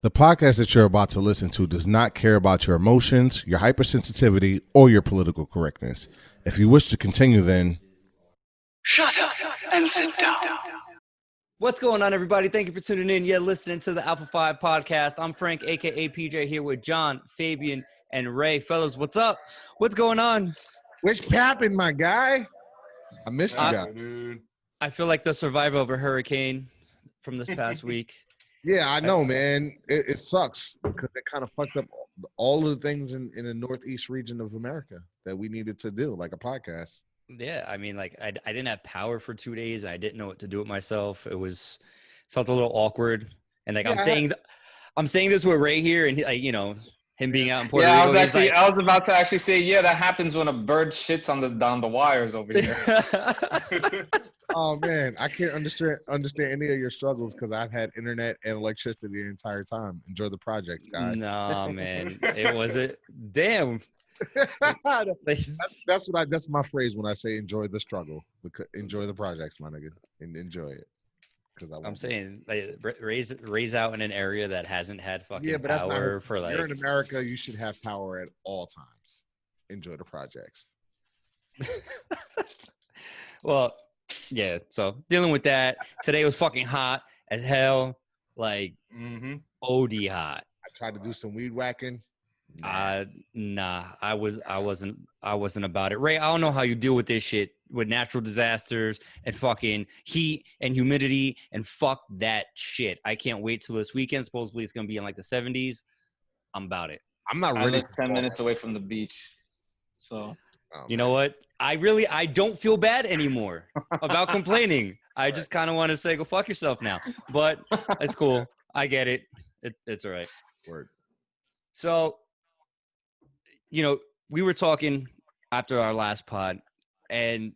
The podcast that you're about to listen to does not care about your emotions, your hypersensitivity, or your political correctness. If you wish to continue, then shut up and sit down. What's going on, everybody? Thank you for tuning in. You're listening to the Alpha 5 podcast. I'm Frank, a.k.a. PJ, here with John, Fabian, and Ray. Fellas, what's up? What's going on? what's poppin', my guy? I missed you guys. I feel like the survivor of a hurricane from this past week. Yeah, I know, man. It sucks because it kind of fucked up all of the things in the northeast region of America that we needed to do, like a podcast. Yeah, I mean, like, I didn't have power for 2 days. I didn't know what to do with myself. Felt a little awkward. And, like, Yeah, I'm saying this with Ray here, and, like, you know, him being out in Puerto Yeah, Rico. I was about to actually say, yeah, that happens when a bird shits down the wires over here. Oh man, I can't understand any of your struggles because I've had internet and electricity the entire time. Enjoy the project, guys. Nah, man, it wasn't. Damn. That's my phrase when I say enjoy the struggle. Enjoy the projects, my nigga, and enjoy it. I'm saying, like, raise out in an area that hasn't had fucking but that's power not, for like. You're in America, you should have power at all times. Enjoy the projects. Well, yeah. So dealing with that today was fucking hot as hell, like OD hot. I tried to do some weed whacking. Nah, I wasn't about it. Ray, I don't know how you deal with this shit with natural disasters and fucking heat and humidity and fuck that shit. I can't wait till this weekend. Supposedly it's gonna be in like the 70s. I'm about it. I'm not I ready. live 10 minutes away from the beach, so you know what? I don't feel bad anymore about complaining. I just kind of want to say, go fuck yourself now. But it's cool. I get it. It's all right. Word. So, you know, we were talking after our last pod, and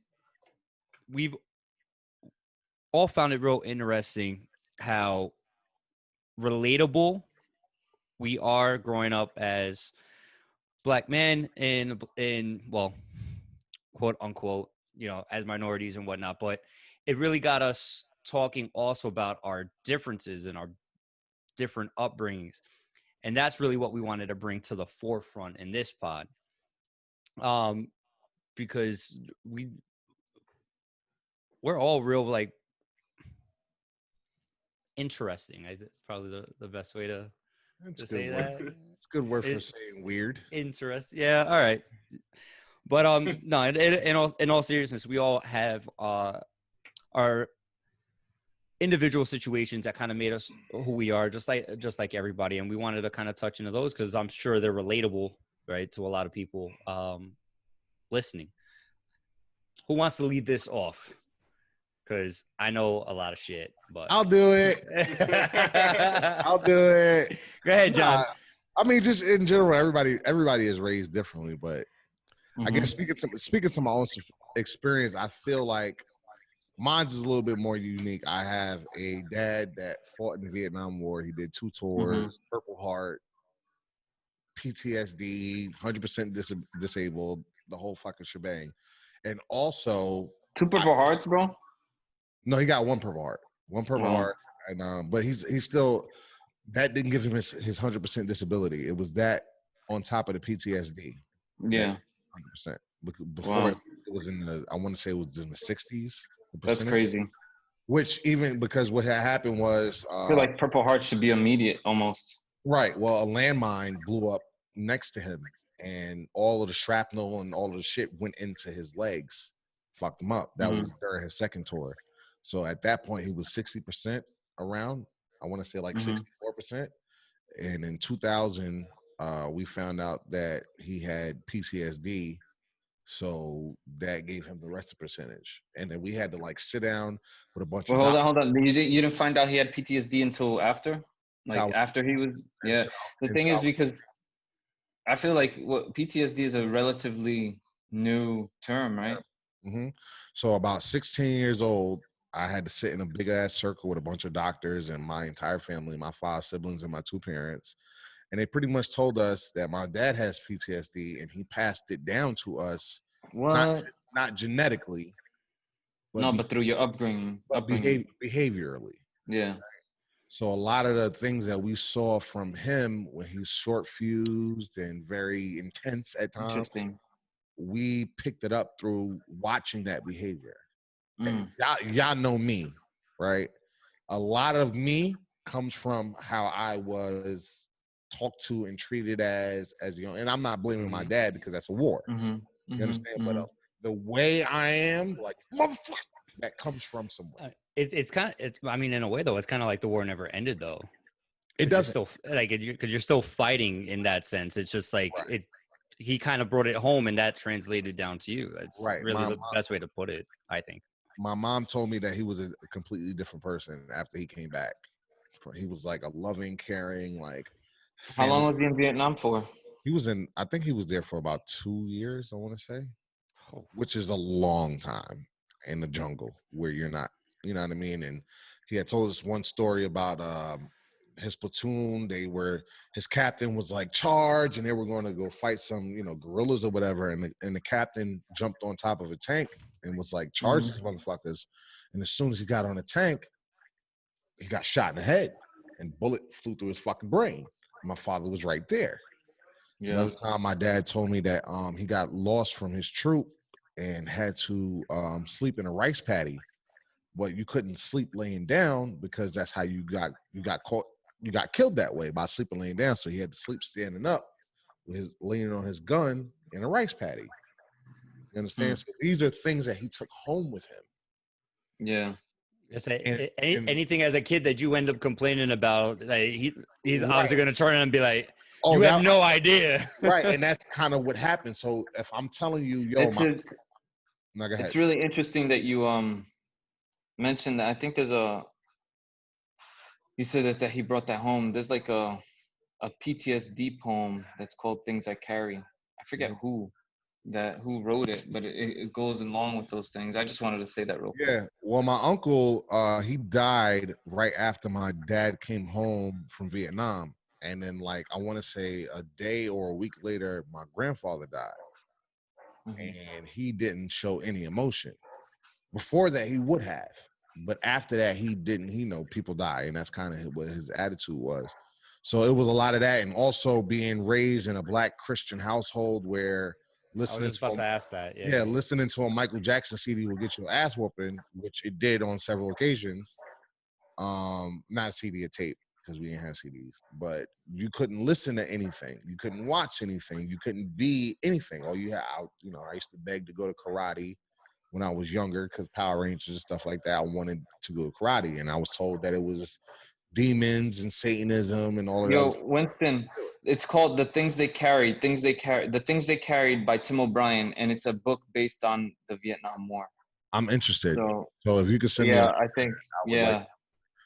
we've all found it real interesting how relatable we are growing up as Black men in well, quote unquote, you know, as minorities and whatnot. But it really got us talking also about our differences and our different upbringings. And that's really what we wanted to bring to the forefront in this pod. Because we're all real, like, interesting. It's probably the best way to say that. It's a good word for saying weird. Interesting. Yeah. All right. But no. In all seriousness, we all have our individual situations that kind of made us who we are, just like everybody. And we wanted to kind of touch into those because I'm sure they're relatable, right, to a lot of people listening. Who wants to lead this off? Because I know a lot of shit, but I'll do it. I'll do it. Go ahead, John. I mean, just in general, everybody is raised differently, but I guess speaking to my own experience, I feel like mine's is a little bit more unique. I have a dad that fought in the Vietnam War. He did 2 tours, Purple Heart, PTSD, 100% disabled, the whole fucking shebang. And also 2 Purple Hearts, bro. No, he got 1 Purple Heart. 1 Purple Heart. And but he's still, that didn't give him his 100% disability. It was that on top of the PTSD. Yeah. 100%. Before it was I want to say it was in the 60s. That's crazy. Which even because what had happened was I feel like Purple Heart should be immediate almost. Right. Well, a landmine blew up next to him and all of the shrapnel and all of the shit went into his legs. Fucked him up. That was during his second tour. So at that point, he was 60% around. I want to say like 64%. And in 2000, we found out that he had PTSD. So that gave him the rest of the percentage. And then we had to like sit down with a bunch of hold on. You didn't find out he had PTSD until after? Like after he was The thing is, because I feel like PTSD is a relatively new term, right? So about 16 years old, I had to sit in a big ass circle with a bunch of doctors and my entire family, my 5 siblings and my 2 parents. And they pretty much told us that my dad has PTSD and he passed it down to us. What? Not genetically. But through your upbringing. Behaviorally. Yeah. So a lot of the things that we saw from him when he's short fused and very intense at times, Interesting. we picked it up through watching that behavior. And Mm. y'all know me, right? A lot of me comes from how I was talked to and treated as young. And I'm not blaming my dad because that's a war. Mm-hmm. You understand? Mm-hmm. But the way I am, like motherfucker, that comes from somewhere. It's kind of, I mean, in a way though, it's kind of like the war never ended though. It You're doesn't. still like, because you're still fighting in that sense. It's just like Right. he kind of brought it home, and that translated down to you. That's Right. really the best way to put it, I think. My mom told me that he was a completely different person after he came back. He was like a loving, caring, like How long family. was he in Vietnam for? He was in, I think he was there for about 2 years, I want to say, Oh. which is a long time in the jungle where you're not, you know what I mean? And he had told us one story about his platoon. His captain was like, charge, and they were going to go fight some, guerrillas or whatever. And the captain jumped on top of a tank and was like, charge these motherfuckers. And as soon as he got on the tank, he got shot in the head and bullet flew through his fucking brain. My father was right there. Yeah. Another time my dad told me that he got lost from his troop and had to sleep in a rice paddy, but you couldn't sleep laying down because that's how you got caught. You got killed that way, by sleeping laying down. So he had to sleep standing up with leaning on his gun in a rice paddy. You understand? So these are things that he took home with him. Yeah. Anything as a kid that you end up complaining about, like he's Right. obviously going to turn and be like, you have no idea. Right. And that's kind of what happened. So if I'm telling you, yo, It's go ahead. It's really interesting that you mentioned that. I think you said that he brought that home. There's like a PTSD poem that's called Things I Carry. I forget who wrote it, but it goes along with those things. I just wanted to say that real quick. Yeah. Well, my uncle, he died right after my dad came home from Vietnam. And then, like, I want to say a day or a week later, my grandfather died. And he didn't show any emotion. Before that, he would have. But after that, he didn't. People die. And that's kind of what his attitude was. So it was a lot of that. And also being raised in a Black Christian household where I was just about to ask that. Yeah, listening to a Michael Jackson CD will get your ass whooping, which it did on several occasions. Not a CD, a tape, because we didn't have CDs. But you couldn't listen to anything. You couldn't watch anything. You couldn't be anything. All you had, I used to beg to go to karate when I was younger because Power Rangers and stuff like that. I wanted to go to karate, and I was told that it was demons and Satanism and all of that. Yo, Winston, it's called The Things They Carried. The Things They Carried by Tim O'Brien, and it's a book based on the Vietnam War. I'm interested. So if you could send me, I think,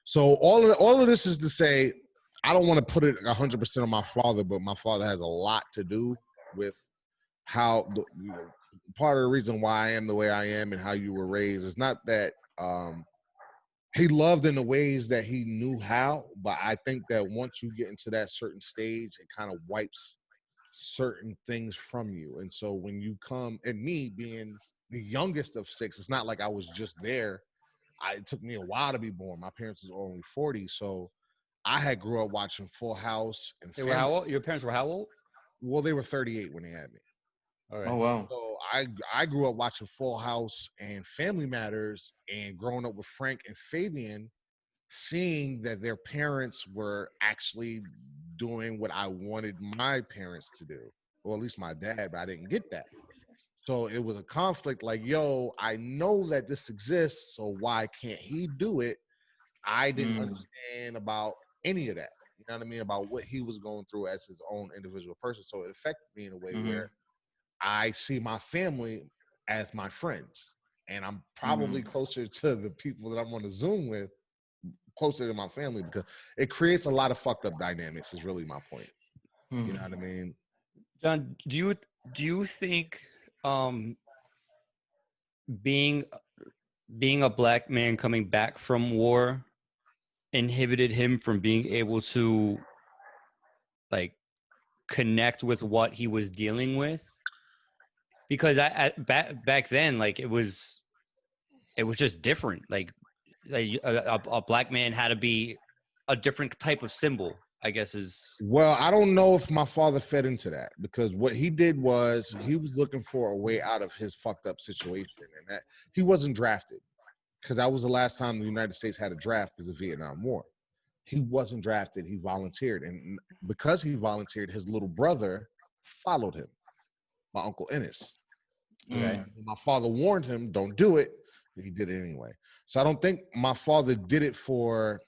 So all of this is to say, I don't want to put it 100% on my father, but my father has a lot to do with how part of the reason why I am the way I am and how you were raised. It's not that he loved in the ways that he knew how, but I think that once you get into that certain stage, it kind of wipes certain things from you. And so when you come, and me being the youngest of 6, it's not like I was just there. It took me a while to be born. My parents was only 40, so I had grew up watching Full House and They were how old? Your parents were how old? Well, they were 38 when they had me. All right. Oh wow. So I grew up watching Full House and Family Matters, and growing up with Frank and Fabian, seeing that their parents were actually doing what I wanted my parents to do, or at least my dad, but I didn't get that. So it was a conflict like, yo, I know that this exists, so why can't he do it? I didn't understand about any of that. You know what I mean? About what he was going through as his own individual person. So it affected me in a way where I see my family as my friends. And I'm probably closer to the people that I'm on the Zoom with, closer to my family, because it creates a lot of fucked up dynamics is really my point. You know what I mean? John, do you think being a Black man coming back from war inhibited him from being able to like connect with what he was dealing with? Because back then, like it was just different. Like a Black man had to be a different type of symbol, I guess is. Well, I don't know if my father fed into that, because what he did was he was looking for a way out of his fucked up situation, and that he wasn't drafted, because that was the last time the United States had a draft because of the Vietnam War. He wasn't drafted. He volunteered, and because he volunteered, his little brother followed him, my Uncle Ennis. Okay. My father warned him, don't do it, but he did it anyway. So I don't think my father did it for...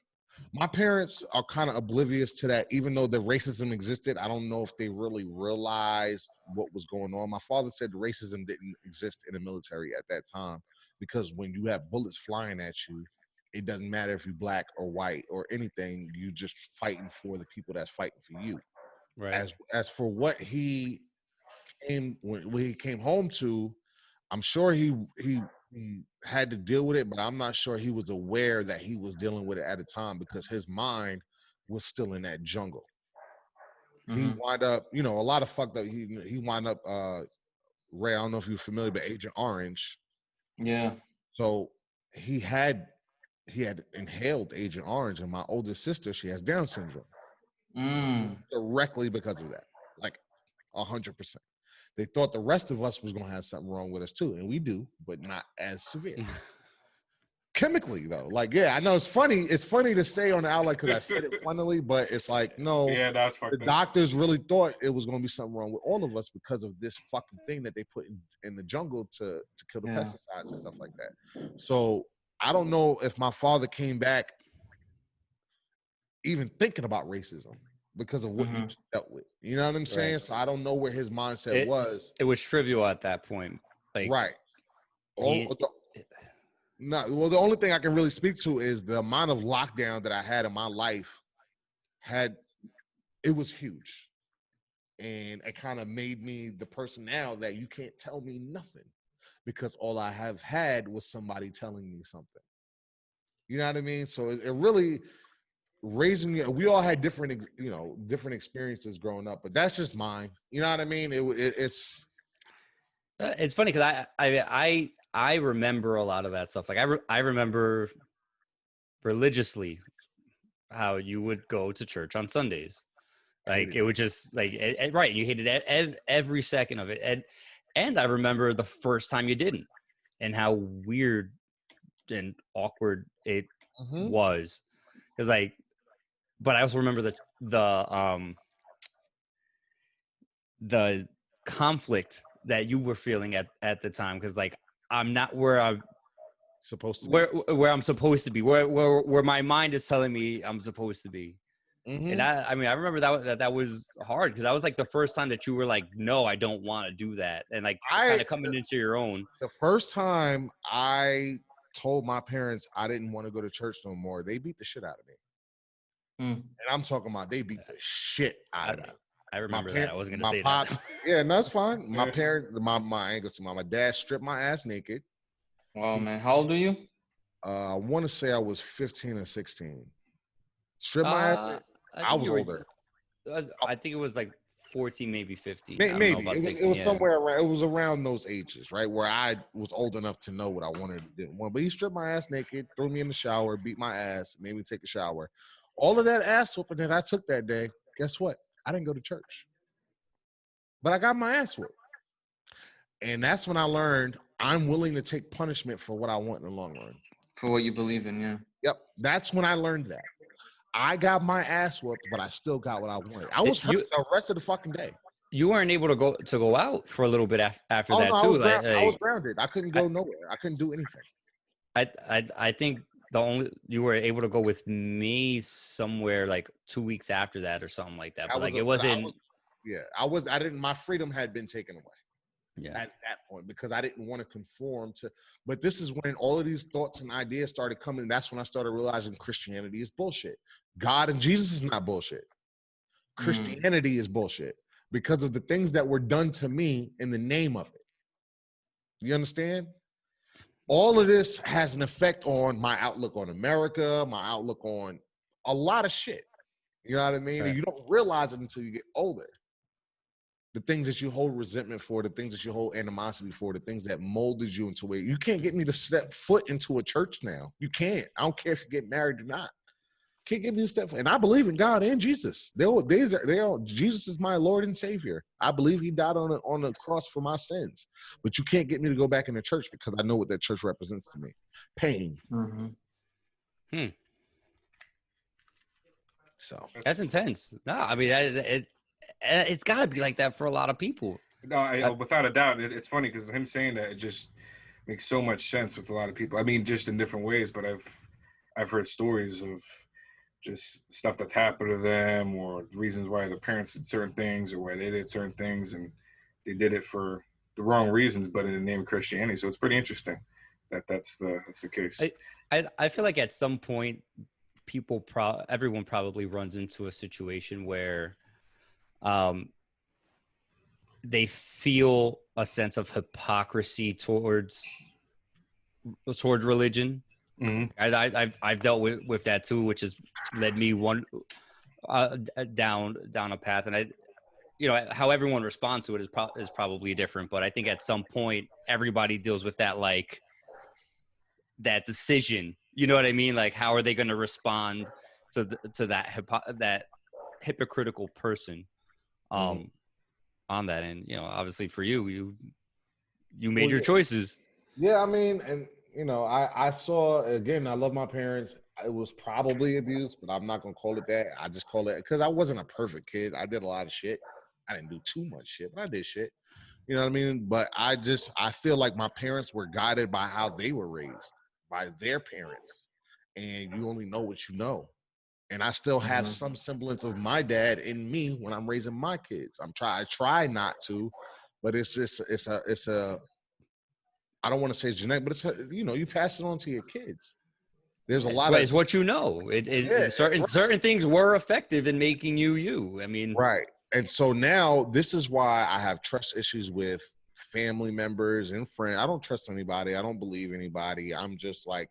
My parents are kind of oblivious to that, even though the racism existed. I don't know if they really realized what was going on. My father said racism didn't exist in the military at that time, because when you have bullets flying at you, it doesn't matter if you're black or white or anything. You just fighting for the people that's fighting for you. Right. As for what he when he came home to, I'm sure he had to deal with it, but I'm not sure he was aware that he was dealing with it at a time, because his mind was still in that jungle. He wound up, a lot of fucked up. He wound up, Ray, I don't know if you're familiar, but Agent Orange. Yeah. So he had inhaled Agent Orange, and my oldest sister, she has Down syndrome. Directly because of that, like 100%. They thought the rest of us was gonna have something wrong with us too, and we do, but not as severe. Chemically, though, like, yeah, I know it's funny. It's funny to say on the outlet because I said it funnily, but it's like, no, yeah, that's the doctors really thought it was gonna be something wrong with all of us because of this fucking thing that they put in the jungle to kill the pesticides and stuff like that. So I don't know if my father came back even thinking about racism because of what he dealt with. You know what I'm saying? Right. So I don't know where his mindset was. It was trivial at that point. Like, right. The only thing I can really speak to is the amount of lockdown that I had in my life it was huge. And it kind of made me the person now that you can't tell me nothing, because all I have had was somebody telling me something. You know what I mean? So it really... raising you, we all had different experiences growing up, but that's just mine. You know what I mean? It's funny because I remember a lot of that stuff. Like I remember religiously how you would go to church on Sundays. Like it would just like right, you hated every second of it, and I remember the first time you didn't, and how weird and awkward it was, because like. But I also remember the conflict that you were feeling at the time, because like I'm not where I'm supposed to be, where I'm supposed to be, where my mind is telling me I'm supposed to be. And I remember that was hard, because that was like the first time that you were like, no, I don't want to do that, and like kind of coming into your own. The first time I told my parents I didn't want to go to church no more, they beat the shit out of me. And I'm talking about they beat the shit out of me. I remember that. I wasn't going to say that. Yeah, no, that's fine. My parents, my dad stripped my ass naked. Wow, man. How old are you? I want to say I was 15 or 16. Stripped my ass naked. I was older. I think it was like 14, maybe 15. Maybe. It was somewhere around, it was around those ages, right? Where I was old enough to know what I wanted and didn't want. But he stripped my ass naked, threw me in the shower, beat my ass, made me take a shower. All of that ass whooping that I took that day, guess what? I didn't go to church. But I got my ass whooped. And that's when I learned I'm willing to take punishment for what I want in the long run. For what you believe in, yeah. Yep. That's when I learned that. I got my ass whooped, but I still got what I wanted. I was hurt the rest of the fucking day. You weren't able to go out for a little bit after that, too. I was grounded. I couldn't go nowhere. I couldn't do anything. I think you were able to go with me somewhere like 2 weeks after that or something like that. But like it wasn't. I didn't. My freedom had been taken away. Yeah. At that point, because I didn't want to conform to. But this is when all of these thoughts and ideas started coming. That's when I started realizing Christianity is bullshit. God and Jesus is not bullshit. Christianity is bullshit because of the things that were done to me in the name of it. You understand? All of this has an effect on my outlook on America, my outlook on a lot of shit. You know what I mean? Right. And you don't realize it until you get older. The things that you hold resentment for, the things that you hold animosity for, the things that molded you into where you can't get me to step foot into a church now. You can't. I don't care if you get married or not. can't get me a step. And I believe in God and Jesus. Jesus is my Lord and Savior. I believe He died on the cross for my sins. But you can't get me to go back in the church because I know what that church represents to me: pain. So that's intense. No, I mean it's got to be like that for a lot of people. No, without a doubt, it's funny because him saying that, it just makes so much sense with a lot of people. I mean, just in different ways, but I've heard stories of just stuff that's happened to them, or reasons why their parents did certain things, or why they did certain things, and they did it for the wrong reasons, but in the name of Christianity. So it's pretty interesting that that's the case. I feel like at some point, everyone probably runs into a situation where, they feel a sense of hypocrisy towards religion. Mm-hmm. I've dealt with that too, which has led me down a path, and how everyone responds to it is probably different. But I think at some point everybody deals with that, like that decision. You know what I mean? Like, how are they going to respond to that hypocritical person? On that, and obviously for you made your choices. Yeah, I mean, and I saw, again, I love my parents. It was probably abuse, but I'm not gonna call it that. I just call it, because I wasn't a perfect kid. I did a lot of shit. I didn't do too much shit, but I did shit. You know what I mean? But I feel like my parents were guided by how they were raised by their parents, and you only know what you know. And I still have some semblance of my dad in me when I'm raising my kids. I try not to, but it's a I don't want to say genetic, but you pass it on to your kids. There's a lot of, it's what you know. Certain things were effective in making you. I mean, right. And so now this is why I have trust issues with family members and friends. I don't trust anybody. I don't believe anybody. I'm just like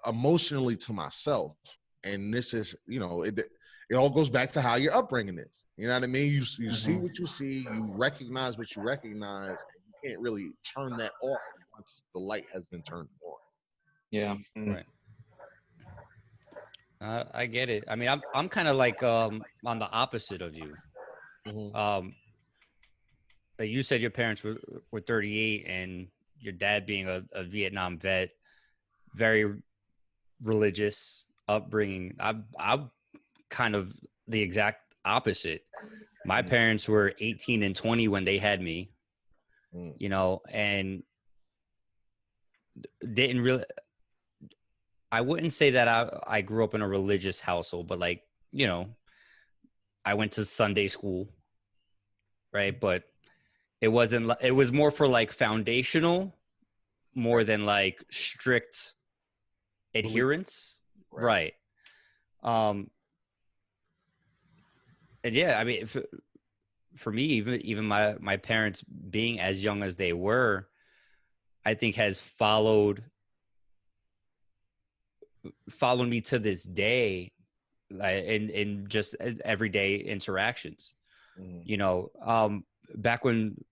emotionally to myself. And this is, it all goes back to how your upbringing is. You know what I mean? You see what you see, you recognize what you recognize, and you can't really turn that off once the light has been turned on. Yeah. Right. I get it. I mean, I'm kind of like on the opposite of you. Like you said, your parents were 38, and your dad being a Vietnam vet, very religious upbringing. I'm kind of the exact opposite. My parents were 18 and 20 when they had me, and didn't really, I wouldn't say that I grew up in a religious household, but like, I went to Sunday school, right? But it was more for like foundational, more than like strict adherence. Right. And yeah, I mean, for me, even my parents being as young as they were, I think has followed me to this day, in just everyday interactions. Back when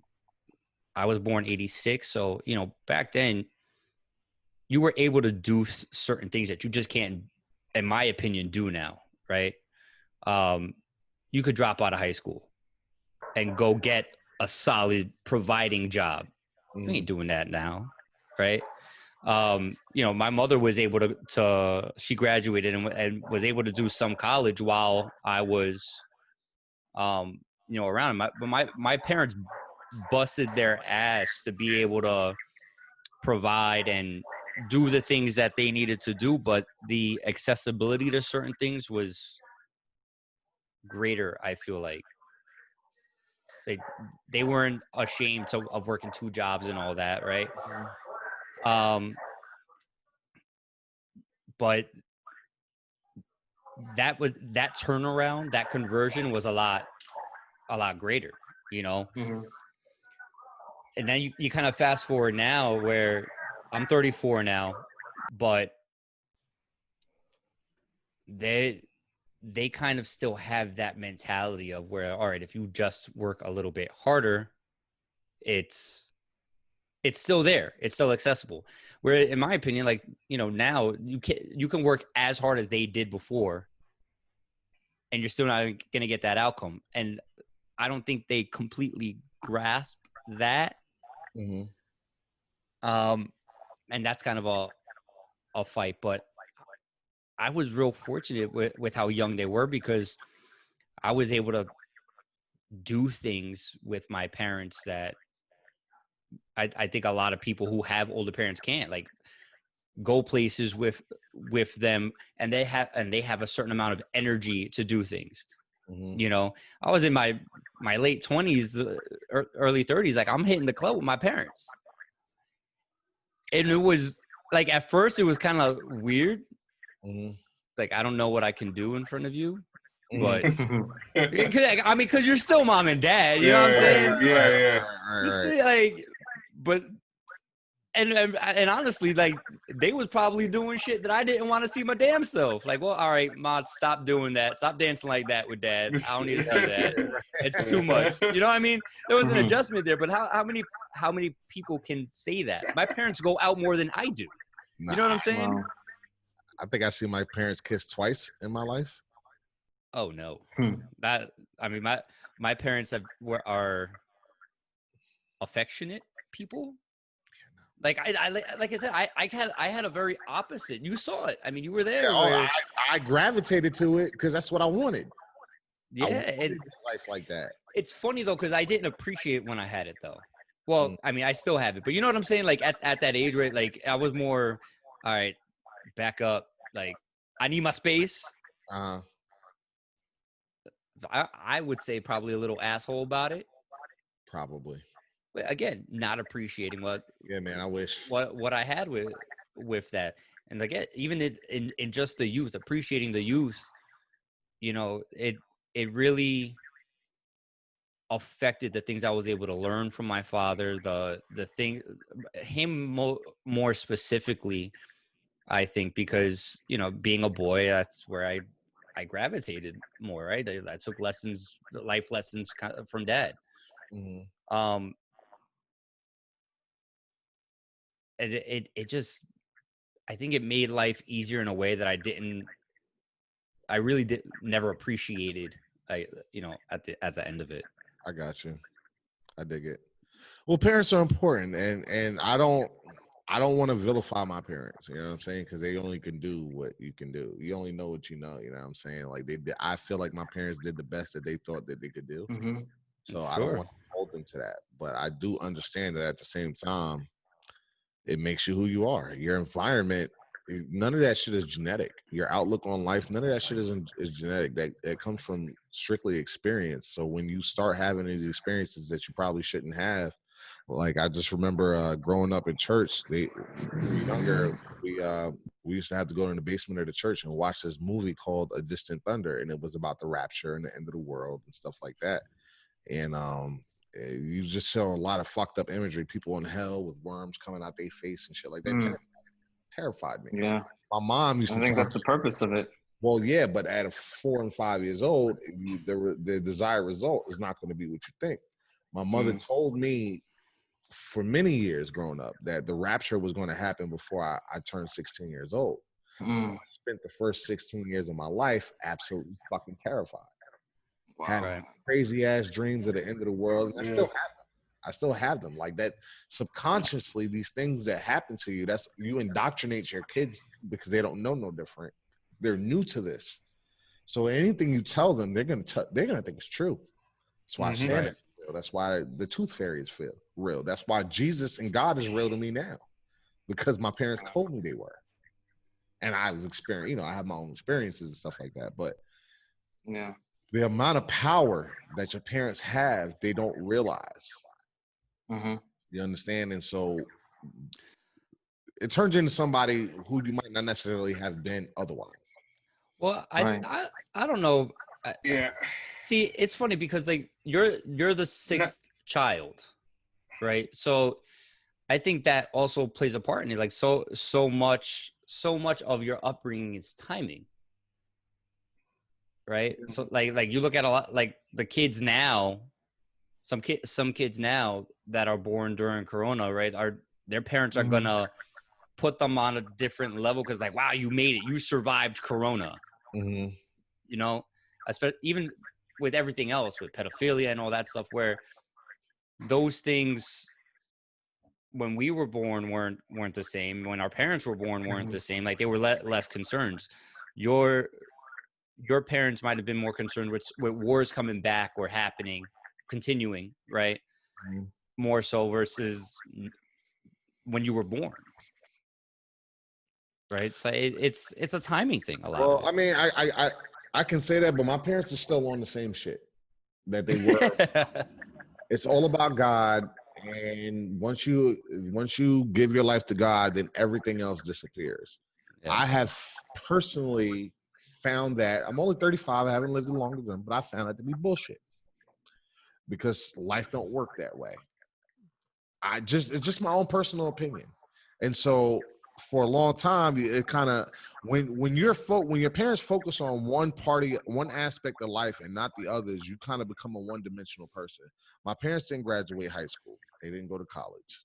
I was born 86, so back then you were able to do certain things that you just can't, in my opinion, do now, right? You could drop out of high school and go get a solid providing job. You ain't doing that now, right? My mother was able to she graduated and was able to do some college while I was, around. But my parents busted their ass to be able to provide and do the things that they needed to do, but the accessibility to certain things was greater. I feel like they weren't ashamed of working two jobs and all that, right? But that turnaround, that conversion was a lot greater, And then you kind of fast forward now, where I'm 34 now, but they kind of still have that mentality of where, all right, if you just work a little bit harder, it's it's still there. It's still accessible. Where, in my opinion, like, you know, now you can work as hard as they did before, and you're still not going to get that outcome. And I don't think they completely grasp that. Mm-hmm. And that's kind of a fight. But I was real fortunate with how young they were, because I was able to do things with my parents that I think a lot of people who have older parents can't, like go places with them, and they have a certain amount of energy to do things. Mm-hmm. You know, I was in my late 20s, early 30s, like I'm hitting the club with my parents. And it was like, at first it was kind of weird. Mm-hmm. Like, I don't know what I can do in front of you, but yeah, I mean, because you're still mom and dad, you know what I'm saying? Yeah. Right. Like, but and honestly, like, they was probably doing shit that I didn't want to see my damn self. Like, well, all right, Ma, stop doing that. Stop dancing like that with Dad. I don't need to see that. It's too much. You know what I mean? There was an adjustment there, but how many people can say that? My parents go out more than I do. You know what I'm saying? Wow. I think I see my parents kiss twice in my life. Oh no, that, I mean, my parents are affectionate people. Like like I said, I had a very opposite. You saw it. I mean, you were there. I gravitated to it because that's what I wanted. Yeah, I wanted life like that. It's funny though, because I didn't appreciate when I had it though. Well, I mean, I still have it, but you know what I'm saying? Like at that age, right? Like I was more, all right, back up. Like I need my space. I would say probably a little asshole about it. Probably. But again, not appreciating Yeah, man, I wish what I had with that. And again, even in just the youth, appreciating the youth, you know, it really affected the things I was able to learn from my father. The thing, him more specifically, I think, because, you know, being a boy, that's where I gravitated more, right? I took life lessons from Dad. Mm-hmm. It just, I think it made life easier in a way that I really never appreciated. You know, at the end of it. I got you. I dig it. Well, parents are important, and I don't want to vilify my parents. You know what I'm saying? Because they only can do what you can do. You only know what you know. You know what I'm saying? Like I feel like my parents did the best that they thought that they could do. Mm-hmm. So I don't want to hold them to that. But I do understand that at the same time, it makes you who you are. Your environment, none of that shit is genetic. Your outlook on life, none of that shit is genetic. That comes from strictly experience. So when you start having these experiences that you probably shouldn't have, like I just remember growing up in church, when we were younger, we used to have to go in the basement of the church and watch this movie called A Distant Thunder, and it was about the rapture and the end of the world and stuff like that. And you just saw a lot of fucked up imagery, people in hell with worms coming out their face and shit like that. Terrified me. Yeah. My mom used to I think that's the purpose of it. Well, yeah, but at 4 and 5 years old, the desired result is not going to be what you think. My mother told me for many years growing up that the rapture was going to happen before I turned 16 years old. So I spent the first 16 years of my life absolutely fucking terrified. Wow. Had crazy ass dreams of the end of the world. And I still have them. Like that, subconsciously, these things that happen to you, that's, you indoctrinate your kids because they don't know no different. They're new to this. So anything you tell them, they're gonna think it's true. That's why Santa's real. That's why the tooth fairy is real. That's why Jesus and God is real to me now, because my parents told me they were. And I've experienced, you know, I have my own experiences and stuff like that. But yeah, the amount of power that your parents have, they don't realize. You understand? And so it turns into somebody who you might not necessarily have been otherwise. Well, I don't know. Yeah. See, it's funny because like you're the sixth child, right? So I think that also plays a part in it. Like so much of your upbringing is timing, right? So like you look at a lot like the kids now, some kids now that are born during Corona, right, their parents are gonna put them on a different level because, like, wow, you made it, you survived Corona. Mm-hmm. You know, especially even with everything else, with pedophilia and all that stuff, where those things when we were born weren't the same. When our parents were born weren't the same. Like, they were less concerned. Your parents might have been more concerned with wars coming back or happening, continuing, right? Mm-hmm. More so versus when you were born, right? So it's a timing thing. A lot. Well, of it. I mean, I can say that, but my parents are still on the same shit that they were. It's all about God, and once you give your life to God, then everything else disappears. Yeah. I have personally found that, I'm only 35, I haven't lived it longer than them, but I found that to be bullshit because life don't work that way. It's just my own personal opinion. And so for a long time, it kind of, when your parents focus on one aspect of life and not the others, you kind of become a one-dimensional person. My parents didn't graduate high school. They didn't go to college.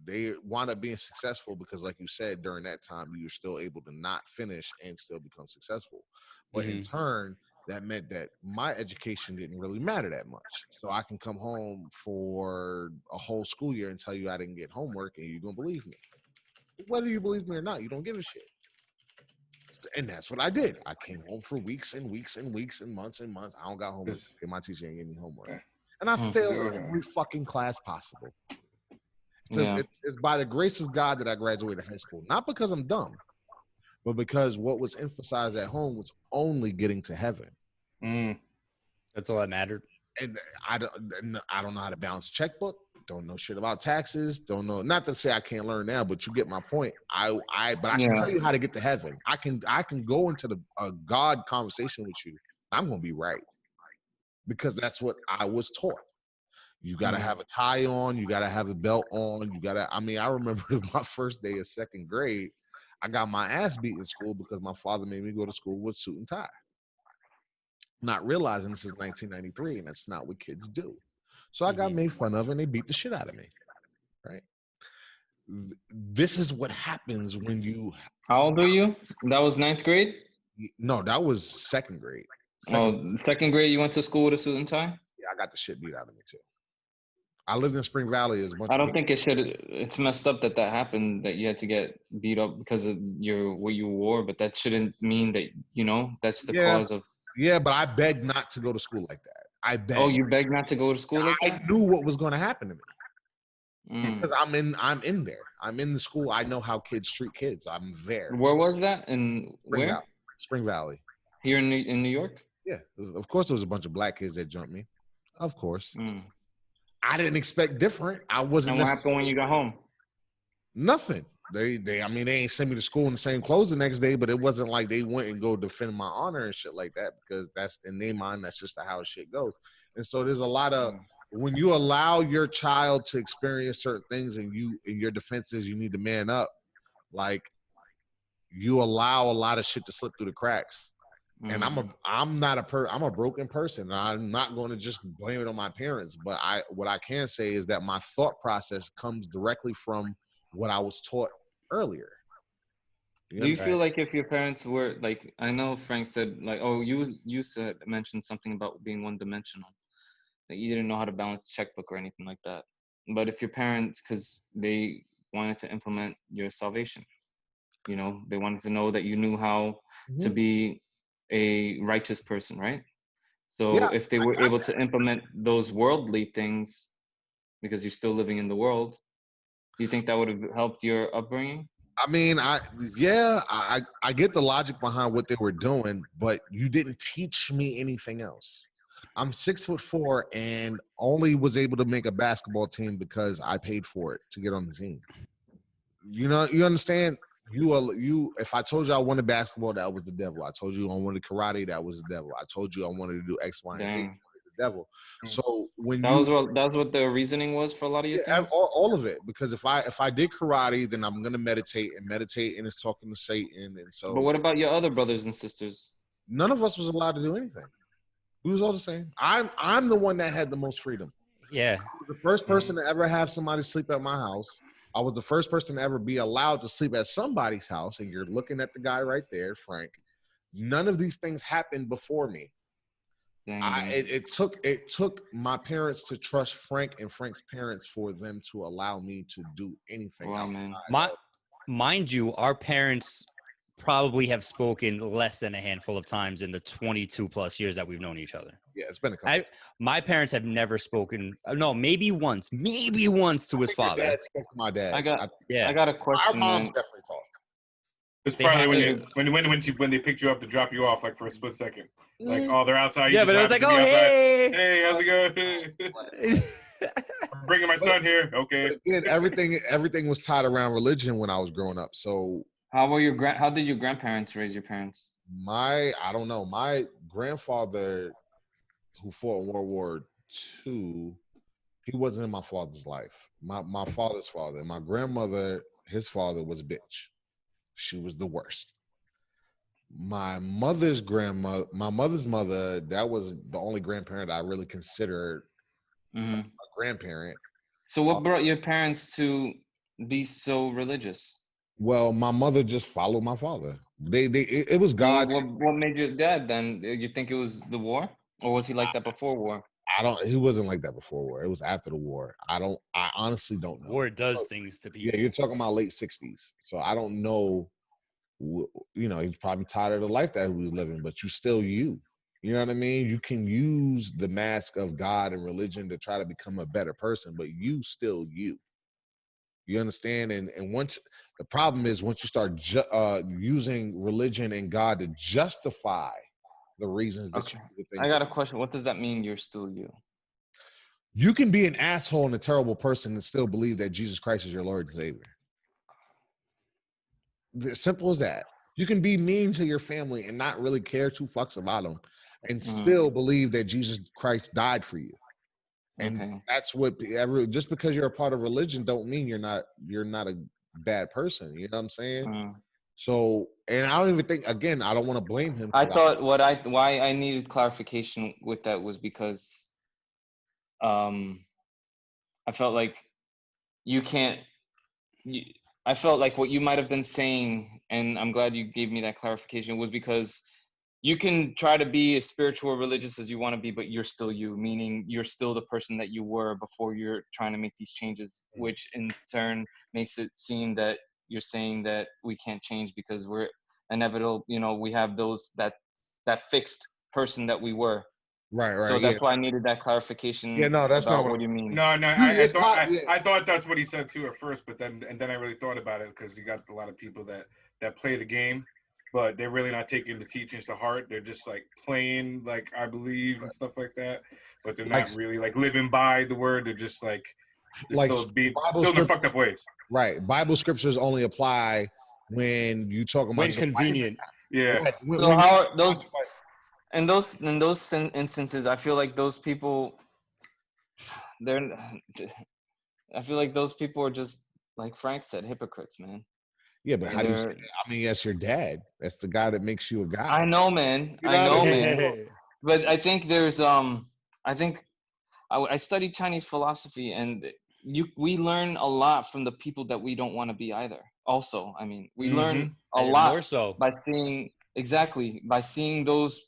They wound up being successful because, like you said, during that time, you were still able to not finish and still become successful. But in turn, that meant that my education didn't really matter that much. So I can come home for a whole school year and tell you I didn't get homework, and you're going to believe me. Whether you believe me or not, you don't give a shit. And that's what I did. I came home for weeks and weeks and weeks and months and months. I don't got homework. My teacher ain't giving me homework. And I failed every fucking class possible. It's by the grace of God that I graduated high school. Not because I'm dumb, but because what was emphasized at home was only getting to heaven. That's all that mattered. And I don't know how to balance a checkbook. Don't know shit about taxes. Don't know. Not to say I can't learn now, but you get my point. But I can tell you how to get to heaven. I can go into a God conversation with you. I'm gonna be right because that's what I was taught. You got to have a tie on. You got to have a belt on. I remember my first day of second grade, I got my ass beat in school because my father made me go to school with suit and tie. Not realizing this is 1993 and that's not what kids do. So I got made fun of and they beat the shit out of me. Right. This is what happens when you. How old are you? That was 9th grade? No, that was second grade. Second grade, you went to school with a suit and tie? Yeah, I got the shit beat out of me too. I lived in Spring Valley. I don't think it should. It's messed up that happened, that you had to get beat up because of what you wore, but that shouldn't mean that, that's the cause of. Yeah, but I begged not to go to school like that. I begged. Oh, you begged not to go to school like that? I knew what was going to happen to me because I'm in there. I'm in the school. I know how kids treat kids. I'm there. Where was that? Where? Spring Valley. Here in New York? Yeah, of course there was a bunch of black kids that jumped me. Of course. I didn't expect different. I wasn't. And what happened when you got home? Nothing. They ain't send me to school in the same clothes the next day, but it wasn't like they went and go defend my honor and shit like that, because that's in their mind, that's just how shit goes. And so there's a lot of, when you allow your child to experience certain things and in your defenses, you need to man up. Like, you allow a lot of shit to slip through the cracks. And I'm a broken person. I'm not going to just blame it on my parents, but what I can say is that my thought process comes directly from what I was taught earlier. Do you feel like if your parents were like, I know Frank said like, oh, you mentioned something about being one-dimensional, that you didn't know how to balance a checkbook or anything like that. But if your parents, because they wanted to implement your salvation, they wanted to know that you knew how to be a righteous person, right? So if they were able to implement those worldly things, because you're still living in the world, do you think that would have helped your upbringing? I mean, I get the logic behind what they were doing, but you didn't teach me anything else. I'm 6'4" and only was able to make a basketball team because I paid for it to get on the team. You understand? If I told you I wanted basketball, that was the devil. I told you I wanted karate, that was the devil. I told you I wanted to do X, Y, and Z, the devil. So that's what the reasoning was for a lot of your things? All of it. Because if I did karate, then I'm gonna meditate, and it's talking to Satan. And so. But what about your other brothers and sisters? None of us was allowed to do anything. We was all the same. I'm the one that had the most freedom. Yeah. I was the first person to ever have somebody sleep at my house. I was the first person to ever be allowed to sleep at somebody's house. And you're looking at the guy right there, Frank. None of these things happened before me. It took my parents to trust Frank and Frank's parents for them to allow me to do anything. Wow, man. Mind you, our parents probably have spoken less than a handful of times in the 22 plus years that we've known each other. Yeah, it's been a couple. My parents have never spoken. No, maybe once to his father. Dad spoke to my dad. I got a question. Our moms man. definitely talked. It's probably when they picked you up to drop you off, like for a split second, like they're outside. Yeah, but it was like, oh hey, how's it going? I'm bringing my son here. Okay. But again, everything was tied around religion when I was growing up. So how did your grandparents raise your parents? I don't know. My grandfather, who fought in World War II, he wasn't in my father's life. My father's father, my grandmother, his father was a bitch. She was the worst. My mother's mother, that was the only grandparent I really considered a grandparent. So what brought your parents to be so religious? Well, my mother just followed my father. It was God. What made your dad then? You think it was the war? Or was he like that before war? He wasn't like that before war. It was after the war. I honestly don't know. War does things to people. Yeah, you're talking about late 60s. So I don't know, he's probably tired of the life that he was living, but you still you. You know what I mean? You can use the mask of God and religion to try to become a better person, but you still you. You understand? And once the problem is once you start using religion and God to justify the reasons that you do the things. I got a question. What does that mean? You're still you. You can be an asshole and a terrible person and still believe that Jesus Christ is your Lord and Savior. As simple as that. You can be mean to your family and not really care two fucks about them, and still believe that Jesus Christ died for you. And that's what just because you're a part of religion don't mean you're not a bad person. You know what I'm saying? So, and I don't even think, again, I don't want to blame him. I thought why I needed clarification with that was because I felt like I felt like what you might have been saying, and I'm glad you gave me that clarification, was because you can try to be as spiritual or religious as you want to be, but you're still you, meaning you're still the person that you were before you're trying to make these changes, which in turn makes it seem that you're saying that we can't change because we're inevitable. We have that fixed person that we were. Right. So that's why I needed that clarification. Yeah, no, that's not what you mean. No, I thought that's what he said too at first, but then I really thought about it because you got a lot of people that play the game, but they're really not taking the teachings to heart. They're just like playing like I believe and stuff like that, but they're not really like living by the word. They're just like still in their fucked up ways. Right. Bible scriptures only apply when you talk about when convenient. Yeah. So how are those? In those instances, I feel like those people, I feel like those people are just, like Frank said, hypocrites, man. Yeah, but how do you say that? I mean, that's your dad. That's the guy that makes you a guy. I know, man. Man. But I think there's, I studied Chinese philosophy, and we learn a lot from the people that we don't want to be either. Also, I mean, we learn a lot more so by seeing those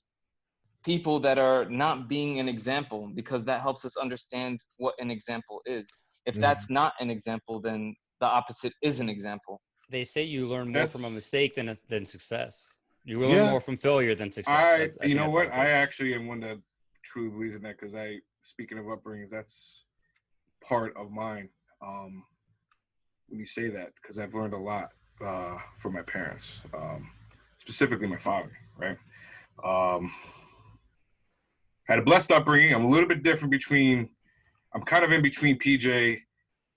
people that are not being an example, because that helps us understand what an example is. If that's not an example, then the opposite is an example. They say you learn more from a mistake than success. You will learn more from failure than success. You know what? I actually am one that truly believes in that because speaking of upbringings, that's part of mine. When you say that, because I've learned a lot from my parents, specifically my father, right? Had a blessed upbringing. I'm a little bit different I'm kind of in between PJ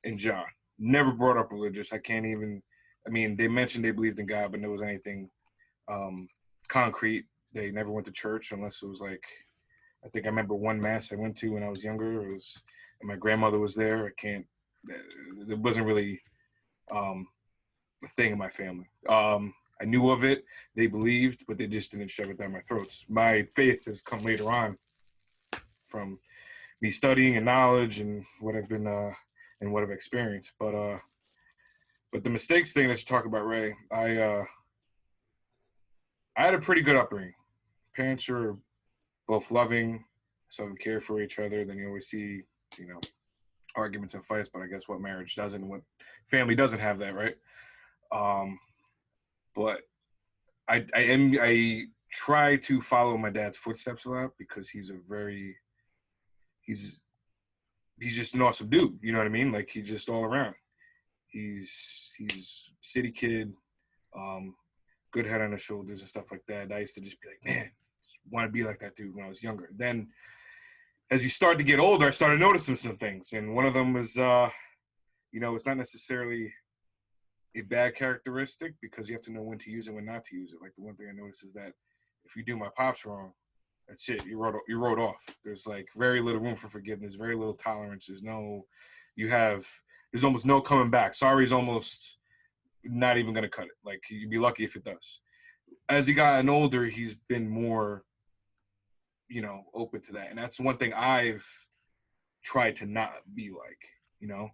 and John. Never brought up religious. They mentioned they believed in God, but there was anything concrete. They never went to church unless it was like, I think I remember one mass I went to when I was younger. And my grandmother was there. There wasn't really a thing in my family. I knew of it. They believed, but they just didn't shove it down my throats. My faith has come later on from me studying and knowledge and what I've been and what I've experienced. But the mistakes thing that you talk about, Ray, I had a pretty good upbringing. Parents were both loving, so care for each other. Then you always see, arguments and fights, but I guess what marriage doesn't, what family doesn't have that, right? But I try to follow my dad's footsteps a lot because he's just an awesome dude. You know what I mean? Like, he's just all around. He's city kid, good head on his shoulders and stuff like that. I used to just be like, man, I want to be like that dude when I was younger. Then as you start to get older, I started noticing some things. And one of them was, it's not necessarily a bad characteristic because you have to know when to use it, when not to use it. Like, the one thing I noticed is that if you do my pops wrong, that's it. You wrote off. There's like very little room for forgiveness, very little tolerance. There's almost no coming back. Sorry is almost not even going to cut it. Like, you'd be lucky if it does. As he gotten older, he's been more, open to that. And that's one thing I've tried to not be like, you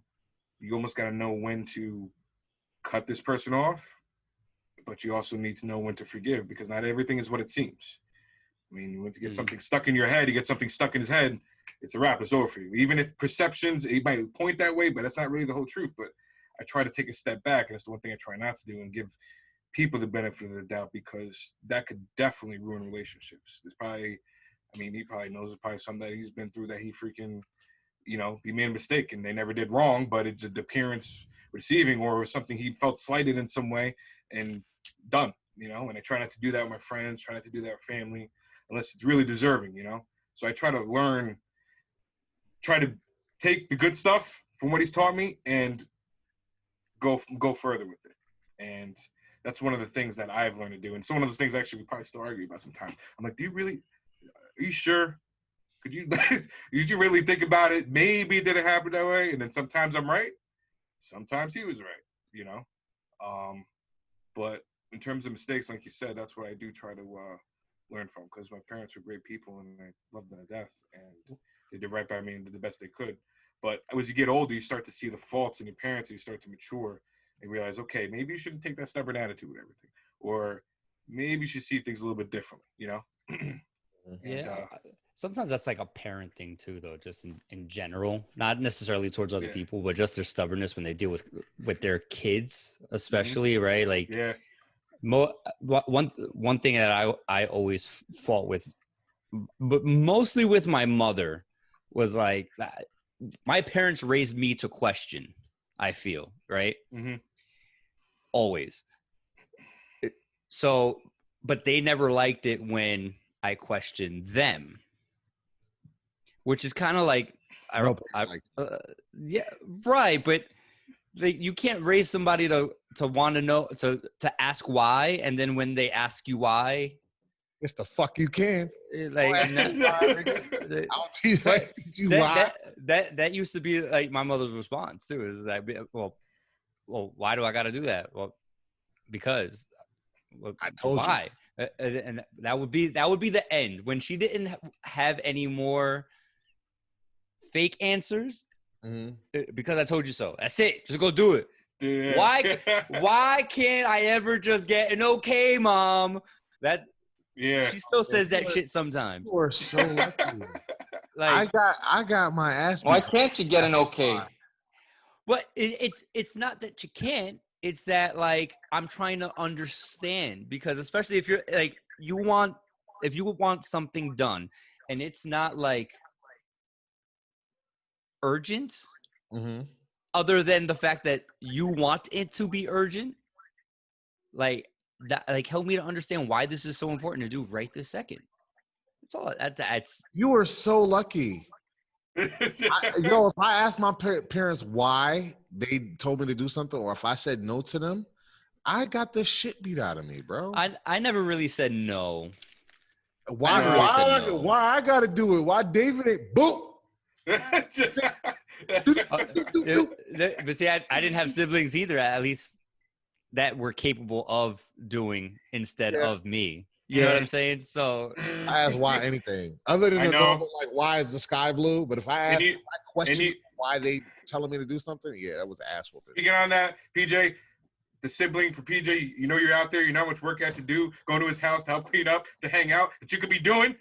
almost got to know when to cut this person off, but you also need to know when to forgive, because not everything is what it seems. I mean, once you get something stuck in your head, you get something stuck in his head, it's a wrap, it's over for you. Even if perceptions, it might point that way, but that's not really the whole truth. But I try to take a step back, and that's the one thing I try not to do, and give people the benefit of the doubt, because that could definitely ruin relationships. He probably knows there's probably something that he's been through that he freaking, he made a mistake and they never did wrong, but it's the parents receiving, or something he felt slighted in some way and done, and I try not to do that with my friends, try not to do that with family, unless it's really deserving, So I try to take the good stuff from what he's taught me and go further with it. And that's one of the things that I've learned to do. And some of those things actually we probably still argue about sometimes. I'm like, are you sure? Did you really think about it? Maybe it didn't happen that way. And then sometimes I'm right. Sometimes he was right, But in terms of mistakes, like you said, that's what I do try to learn from, because my parents were great people and I loved them to death, and they did right by me and did the best they could. But as you get older, you start to see the faults in your parents, and you start to mature and realize, okay, maybe you shouldn't take that stubborn attitude with everything, or maybe you should see things a little bit differently, Yeah. Sometimes that's like a parent thing too, though, just in general, not necessarily towards other people, but just their stubbornness when they deal with their kids, especially, right? Like, one thing that I always fought with, but mostly with my mother, was like, my parents raised me to question, I feel, right? Always. So, but they never liked it when I questioned them, which is kind of like, yeah, right. But you can't raise somebody to want to know, to ask why, and then when they ask you why, yes, the fuck you can. Like, I'll teach you why. That used to be like my mother's response too. Is like, well, why do I got to do that? Well, because I told why? And that would be the end when she didn't have any more fake answers. Because I told you so. That's it. Just go do it. Yeah. Why can't I ever just get an okay, mom? She still says that shit sometimes. You are so lucky. Like, I got my ass beat. Why can't she get an okay? Well, it's not that you can't. It's that, like, I'm trying to understand, because especially if you're like, if you want something done and it's not like urgent, other than the fact that you want it to be urgent, like that, like, help me to understand why this is so important to do right this second. That's all. That's you are so lucky. If I asked my parents why they told me to do something, or if I said no to them, I got the shit beat out of me, bro. I never really said no. Why I gotta do it? Why David ain't boop? But see, I didn't have siblings either, at least that were capable of doing instead of me. You know what I'm saying? So I ask why anything other than the normal, like, why is the sky blue? But if I question why they telling me to do something, yeah, that was ass whooping. You get on that, PJ. The sibling for PJ, you know you're out there, you know how much work you have to do, going to his house to help clean up, to hang out, that you could be doing.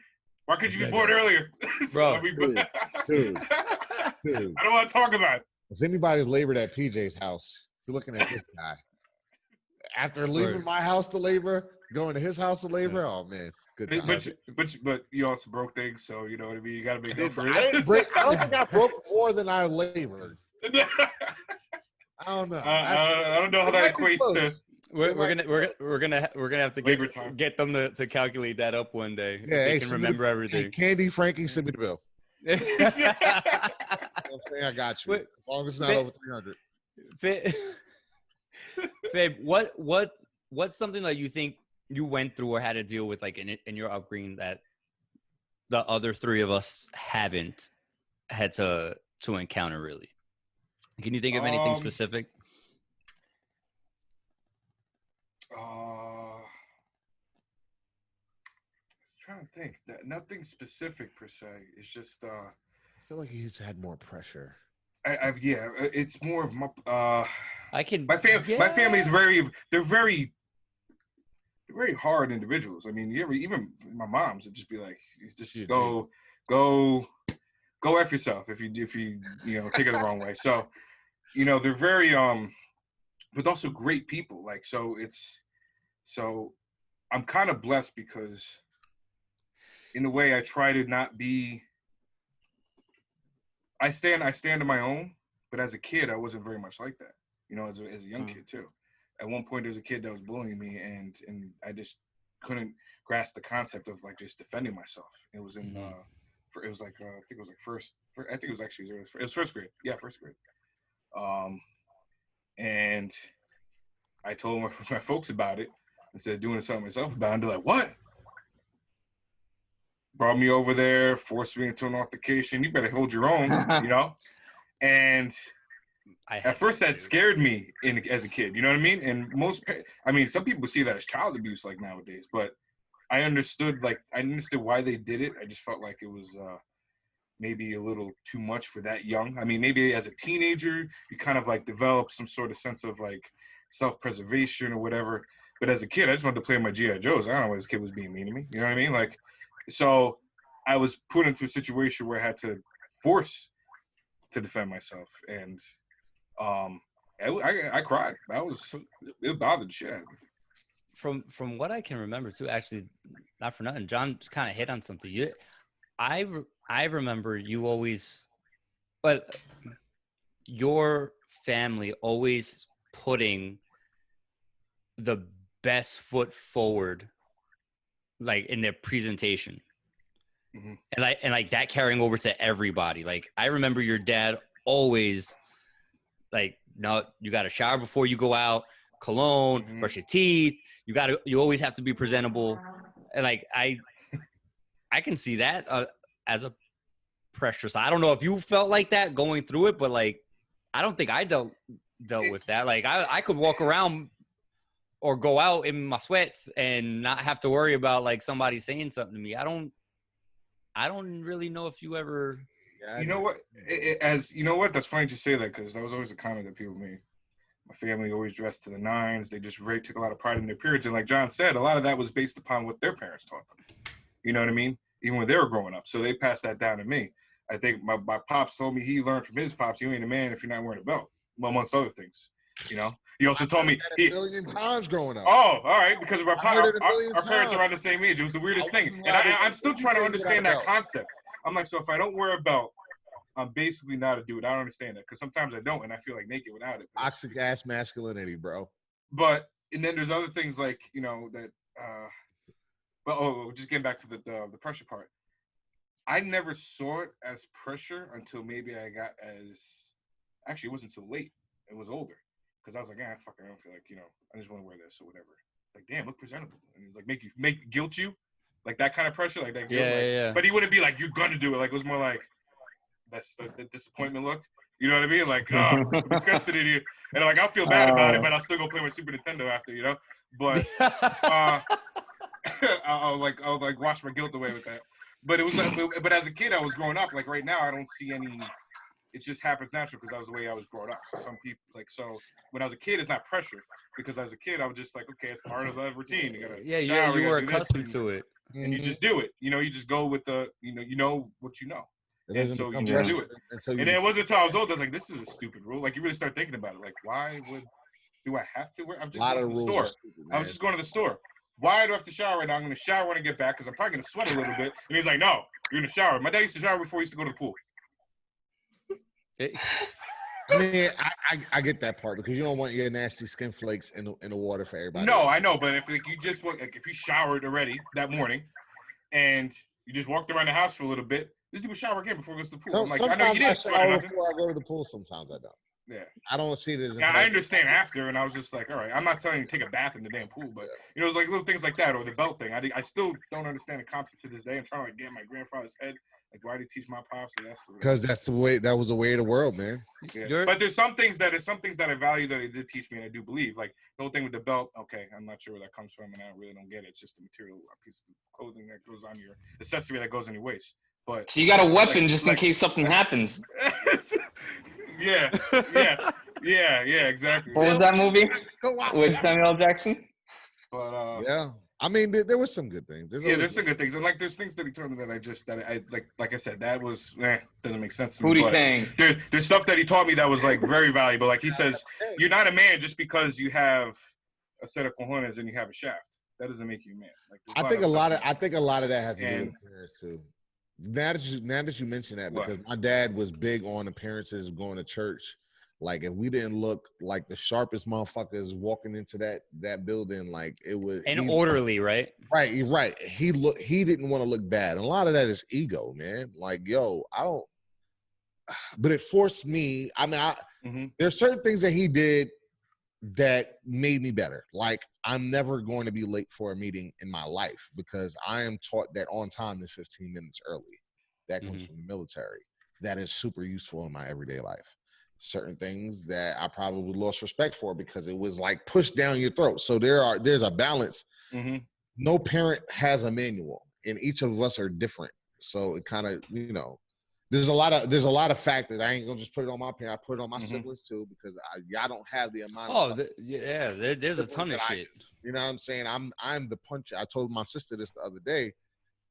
Why couldn't you be born earlier? Bro, dude. I don't want to talk about it. If anybody's labored at PJ's house, you're looking at this guy. After leaving my house to labor, going to his house to labor, oh man, good time. But you also broke things, so you know what I mean. You got to make up for it. I don't think I broke more than I labored. I don't know. I don't know how that equates to. We're gonna have to get them to calculate that up one day. Yeah, they can remember everything. Hey, Candy, Frankie, send me the bill. I'm saying I got you. As long as it's not over 300. Babe, what's something that you think you went through or had to deal with, like in your upbringing, that the other three of us haven't had to encounter really? Can you think of anything specific? I'm trying to think. Nothing specific per se. It's just I feel like he's had more pressure. It's more of my My family's very hard individuals. I mean, even my mom's would just be like, just go F yourself if you take it the wrong way. So, they're very but also great people. Like, so I'm kind of blessed because in a way I try to not be. I stand on my own, but as a kid I wasn't very much like that. As a young kid too. At one point, there was a kid that was bullying me, and I just couldn't grasp the concept of like just defending myself. It was in it was like I think it was like I think it was actually it was first grade. Yeah, first grade. And I told my folks about it instead of doing something myself about it. And they're like, "What?" Brought me over there, forced me into an altercation. You better hold your own, And at first that scared me as a kid, you know what I mean? And some people see that as child abuse like nowadays, but I understood why they did it. I just felt like it was maybe a little too much for that young. I mean, maybe as a teenager, you kind of like develop some sort of sense of like self-preservation or whatever. But as a kid, I just wanted to play my G.I. Joes. I don't know why this kid was being mean to me. You know what I mean? Like, so I was put into a situation where I had to force to defend myself. And I cried. It bothered the shit out of me. From what I can remember too, actually, not for nothing, John kind of hit on something. I remember you always, but your family always putting the best foot forward, like in their presentation, and like that carrying over to everybody. Like I remember your dad always. Like, no, you got to shower before you go out, cologne, brush your teeth. You always have to be presentable. And like, I can see that as a pressure. So I don't know if you felt like that going through it, but like, I don't think I dealt with that. Like I could walk around or go out in my sweats and not have to worry about like somebody saying something to me. I don't really know if you ever. You know what? That's funny to say that, because that was always a comment that people made. My family always dressed to the nines. They just really took a lot of pride in their appearance. And like John said, a lot of that was based upon what their parents taught them. You know what I mean? Even when they were growing up. So they passed that down to me. I think my pops told me he learned from his pops, you ain't a man if you're not wearing a belt. Well, amongst other things. He also told me a million times growing up. Oh, all right, because our parents are around the same age. It was the weirdest thing. And I'm still trying to understand that concept. I'm like, so if I don't wear a belt, I'm basically not a dude. I don't understand that, because sometimes I don't, and I feel like naked without it. Toxic ass masculinity, bro. But and then there's other things like that. Just getting back to the pressure part. I never saw it as pressure until maybe I got actually it wasn't until late. It was older, because I was like, fuck, I don't feel like I just want to wear this or whatever. Like, damn, look presentable, and it's like make guilt you, like that kind of pressure, like that. Yeah. But he wouldn't be like, you're gonna do it. Like it was more like. That's the disappointment look. You know what I mean? Like, I'm disgusted in you. And I'll feel bad about it, but I'll still go play my Super Nintendo after, But I'll like wash my guilt away with that. But it was but as a kid, I was growing up. Like right now, I don't see any. It just happens natural because that was the way I was growing up. So some people when I was a kid, it's not pressure because as a kid, I was just like, okay, it's part of the routine. You gotta shower, you were accustomed to it, and you just do it. You just go with the you know what you know. And so you just do it. And then it wasn't until I was old, I was like, this is a stupid rule. Like you really start thinking about it. Like, why do I have to wear? I'm just going to the store. I was just going to the store. Why do I have to shower right now? I'm going to shower when I get back because I'm probably going to sweat a little bit. And he's like, no, you're going to shower. My dad used to shower before he used to go to the pool. I mean, I get that part because you don't want your nasty skin flakes in the water for everybody. No, I know, but if you just if you showered already that morning and you just walked around the house for a little bit, just do a shower again before he goes to the pool. I'm like, I know you didn't sweat nothing. Before I go to the pool, sometimes I don't. Yeah, I don't see it as. Now, I understand after, and I was just like, all right, I'm not telling you to take a bath in the damn pool, but it was like little things like that, or the belt thing. I still don't understand the concept to this day. I'm trying to get my grandfather's head. Like, why did he teach my pops? Because that's the way. That was the way of the world, man. Yeah. But there's some things that I value that he did teach me, and I do believe. Like the whole thing with the belt. Okay, I'm not sure where that comes from, and I really don't get it. It's just a material, a piece of clothing that goes on your accessory that goes on your waist. But so you got a weapon just in case something happens. Yeah, exactly. What was that movie with Samuel L. Jackson? But yeah, I mean, there were some good things. There's some good things, and like there's things that he told me that I like I said, that was doesn't make sense to me. Hootie Tang. There's stuff that he taught me that was like very valuable. Like he says, you're not a man just because you have a set of cojones and you have a shaft. That doesn't make you a man. Like I think a lot of that has to do with appearance too. Now that you mention that, because my dad was big on appearances, going to church. Like if we didn't look like the sharpest motherfuckers walking into that building, like it was orderly, right? Right. He didn't want to look bad. And a lot of that is ego, man. Like, yo, I don't. But it forced me. I mean, there's certain things that he did that made me better. Like I'm never going to be late for a meeting in my life because I am taught that on time is 15 minutes early. That comes from the military. That is super useful in my everyday life. Certain things that I probably lost respect for because it was like pushed down your throat. So there's a balance. No parent has a manual, and each of us are different. So it kind of, there's a lot of factors. I ain't gonna just put it on my parent. I put it on my siblings too because I don't have the amount. There's a ton of shit. You know what I'm saying? I'm the puncher. I told my sister this the other day.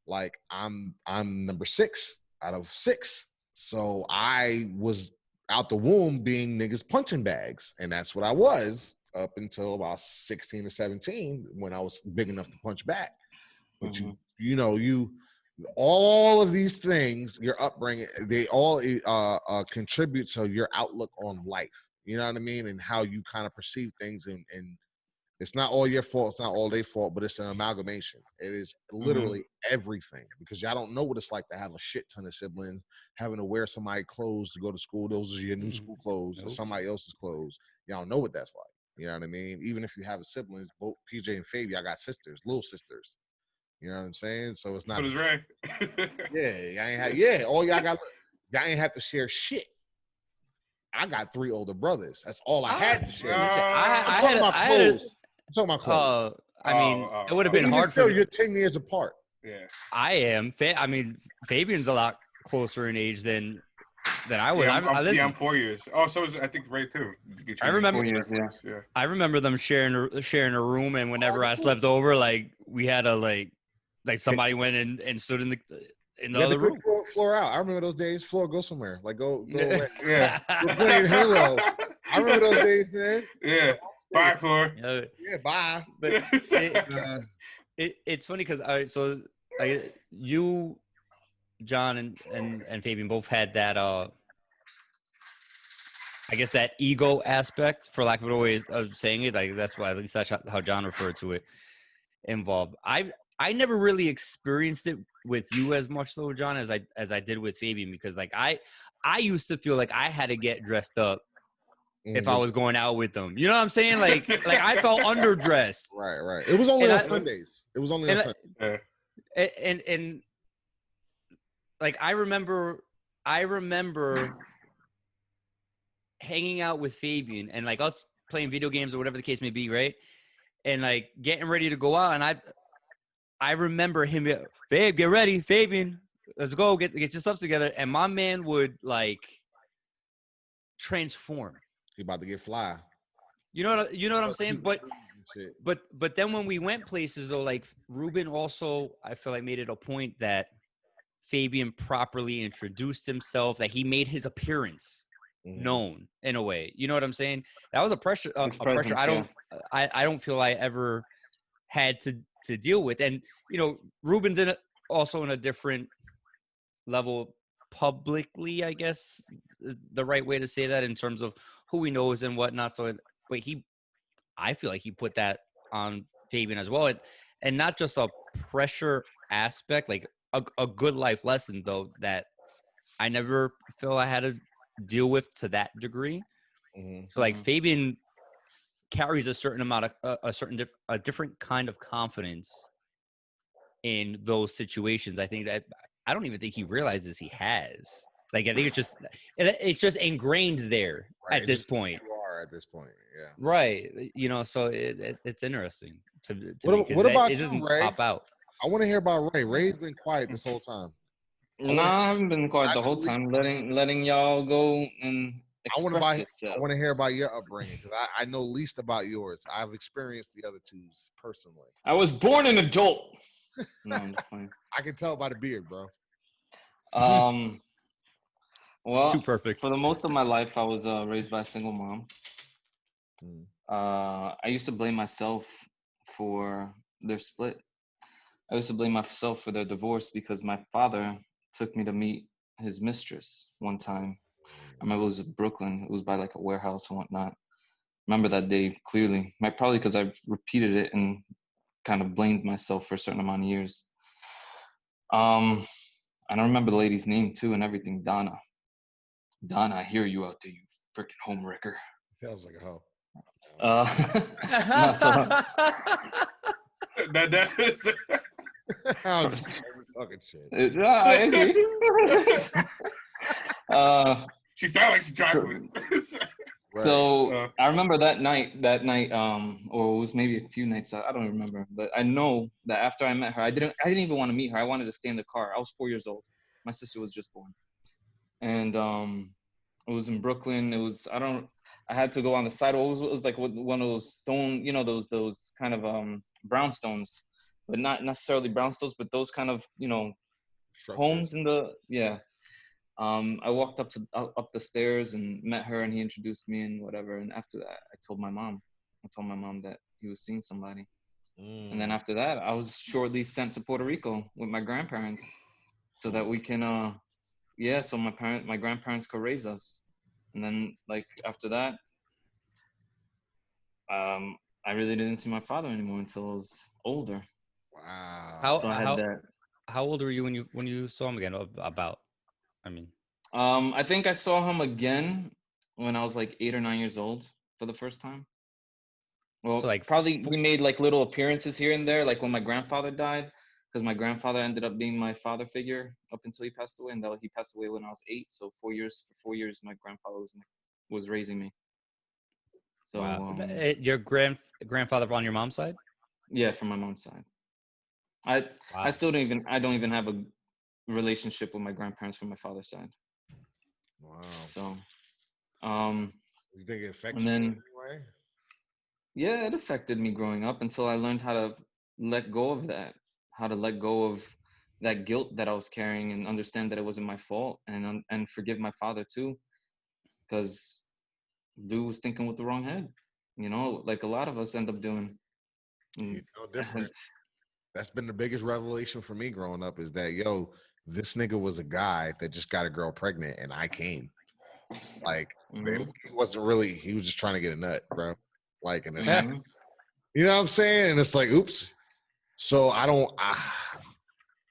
Like I'm number 6 out of 6. So I was out the womb being niggas punching bags, and that's what I was up until about 16 or 17 when I was big enough to punch back. But you all of these things, your upbringing, they all contribute to your outlook on life. You know what I mean? And how you kind of perceive things. And it's not all your fault. It's not all their fault, but it's an amalgamation. It is literally everything because y'all don't know what it's like to have a shit ton of siblings, having to wear somebody's clothes to go to school. Those are your new school clothes or somebody else's clothes. Y'all don't know what that's like. You know what I mean? Even if you have a siblings, both PJ and Fabi, I got sisters, little sisters. You know what I'm saying? So it's not. What is right? All y'all ain't have to share shit. I got 3 older brothers. That's all I had to share. I'm talking about clothes. It would have been hard for you. You're 10 years apart. Yeah. I am. I mean, Fabian's a lot closer in age than I was. I'm 4 years. Oh, so I think Ray too. I remember 4 years. Yeah. I remember them sharing a room, and whenever I slept over, like we had a like somebody went and stood in the other room. Floor out. I remember those days. Floor, go somewhere. Like go away. Yeah. We're playing Halo. I remember those days, man. Yeah. Bye, Floor. Yeah, bye. But it's funny because so you, John, and Fabian both had that I guess that ego aspect, for lack of a way of saying it. Like that's why, at least that's how John referred to it, involved. I never really experienced it with you as much though, John, as I did with Fabian, because like I used to feel like I had to get dressed up if I was going out with them. You know what I'm saying? Like I felt underdressed. Right. It was only on Sundays. It was only on Sundays. And like I remember hanging out with Fabian and like us playing video games or whatever the case may be, right? And like getting ready to go out, and I remember him, Fabe, get ready, Fabian, let's go, get your stuff together. And my man would like transform. He about to get fly. You know what I'm saying? But then when we went places though, like Ruben also, I feel like made it a point that Fabian properly introduced himself, that he made his appearance known in a way. You know what I'm saying? That was a pressure. Pressure. I don't feel I ever had to deal with. And Ruben's also in a different level publicly, I guess, the right way to say that, in terms of who he knows and whatnot. So, but I feel like he put that on Fabian as well, and not just a pressure aspect, like a good life lesson though that I never feel I had to deal with to that degree. So like Fabian carries a certain amount of a different kind of confidence in those situations. I think that I don't even think he realizes he has. Like, I think it's just ingrained there at this point. You are at this point, yeah. Right. So it's interesting to what about it doesn't Ray? pop out. I want to hear about Ray. Ray's been quiet this whole time. I haven't been quiet the whole time. Letting y'all go and express yourself. I want to hear about your upbringing, because I know least about yours. I've experienced the other two's personally. I was born an adult. No, I'm just fine. I can tell by the beard, bro. Well, too perfect. For the most of my life, I was raised by a single mom. I used to blame myself for their split. I used to blame myself for their divorce because my father took me to meet his mistress one time. I remember it was in Brooklyn. It was by like a warehouse and whatnot. Remember that day clearly. Probably because I repeated it and kind of blamed myself for a certain amount of years. And I remember the lady's name too and everything. Donna, I hear you out there, you freaking homewrecker. Sounds like a hoe. That is. I was talking shit. She sounded like she trifling. So I remember that night, or it was maybe a few nights, I don't remember, but I know that after I met her, I didn't even want to meet her. I wanted to stay in the car. I was 4 years old. My sister was just born. And it was in Brooklyn. I had to go on the sidewalk. It was like one of those stone, those kind of brownstones, but not necessarily brownstones, but those kind of, homes in the, yeah. I walked up the stairs and met her, and he introduced me and whatever. And after that, I told my mom that he was seeing somebody. And then after that, I was shortly sent to Puerto Rico with my grandparents so that we can, so my grandparents could raise us. And then like after that, I really didn't see my father anymore until I was older. Wow. How old were you when you saw him again? I think I saw him again when I was like 8 or 9 years old for the first time. Well, so like probably we made like little appearances here and there, like when my grandfather died, because my grandfather ended up being my father figure up until he passed away, and he passed away when I was 8. So 4 years, my grandfather was raising me. So wow. Your grandfather on your mom's side? Yeah, from my mom's side. I still don't even have a relationship with my grandparents from my father's side. Wow. So, you think it affected you in any way? Yeah, it affected me growing up until I learned how to let go of that, how to let go of that guilt that I was carrying, and understand that it wasn't my fault, and forgive my father too, because dude was thinking with the wrong head, like a lot of us end up doing. He's no different. That's been the biggest revelation for me growing up, is that, this nigga was a guy that just got a girl pregnant, and I came. Like, he wasn't really, he was just trying to get a nut, bro. Like, and it happened. You know what I'm saying? And it's like, oops. So I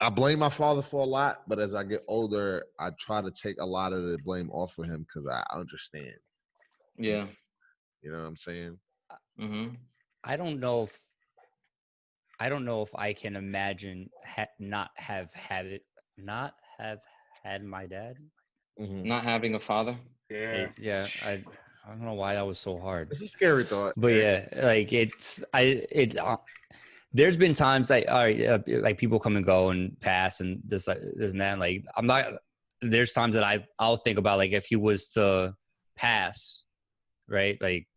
blame my father for a lot, but as I get older, I try to take a lot of the blame off of him because I understand. Yeah. You know what I'm saying? I don't know if I can imagine not have had my dad. Not having a father. Yeah. I don't know why that was so hard. It's a scary thought. But yeah, like there's been times like, all right, like people come and go and pass and this, like, this and that. Like, I'm not, there's times that I'll think about, like, if he was to pass, right? Like,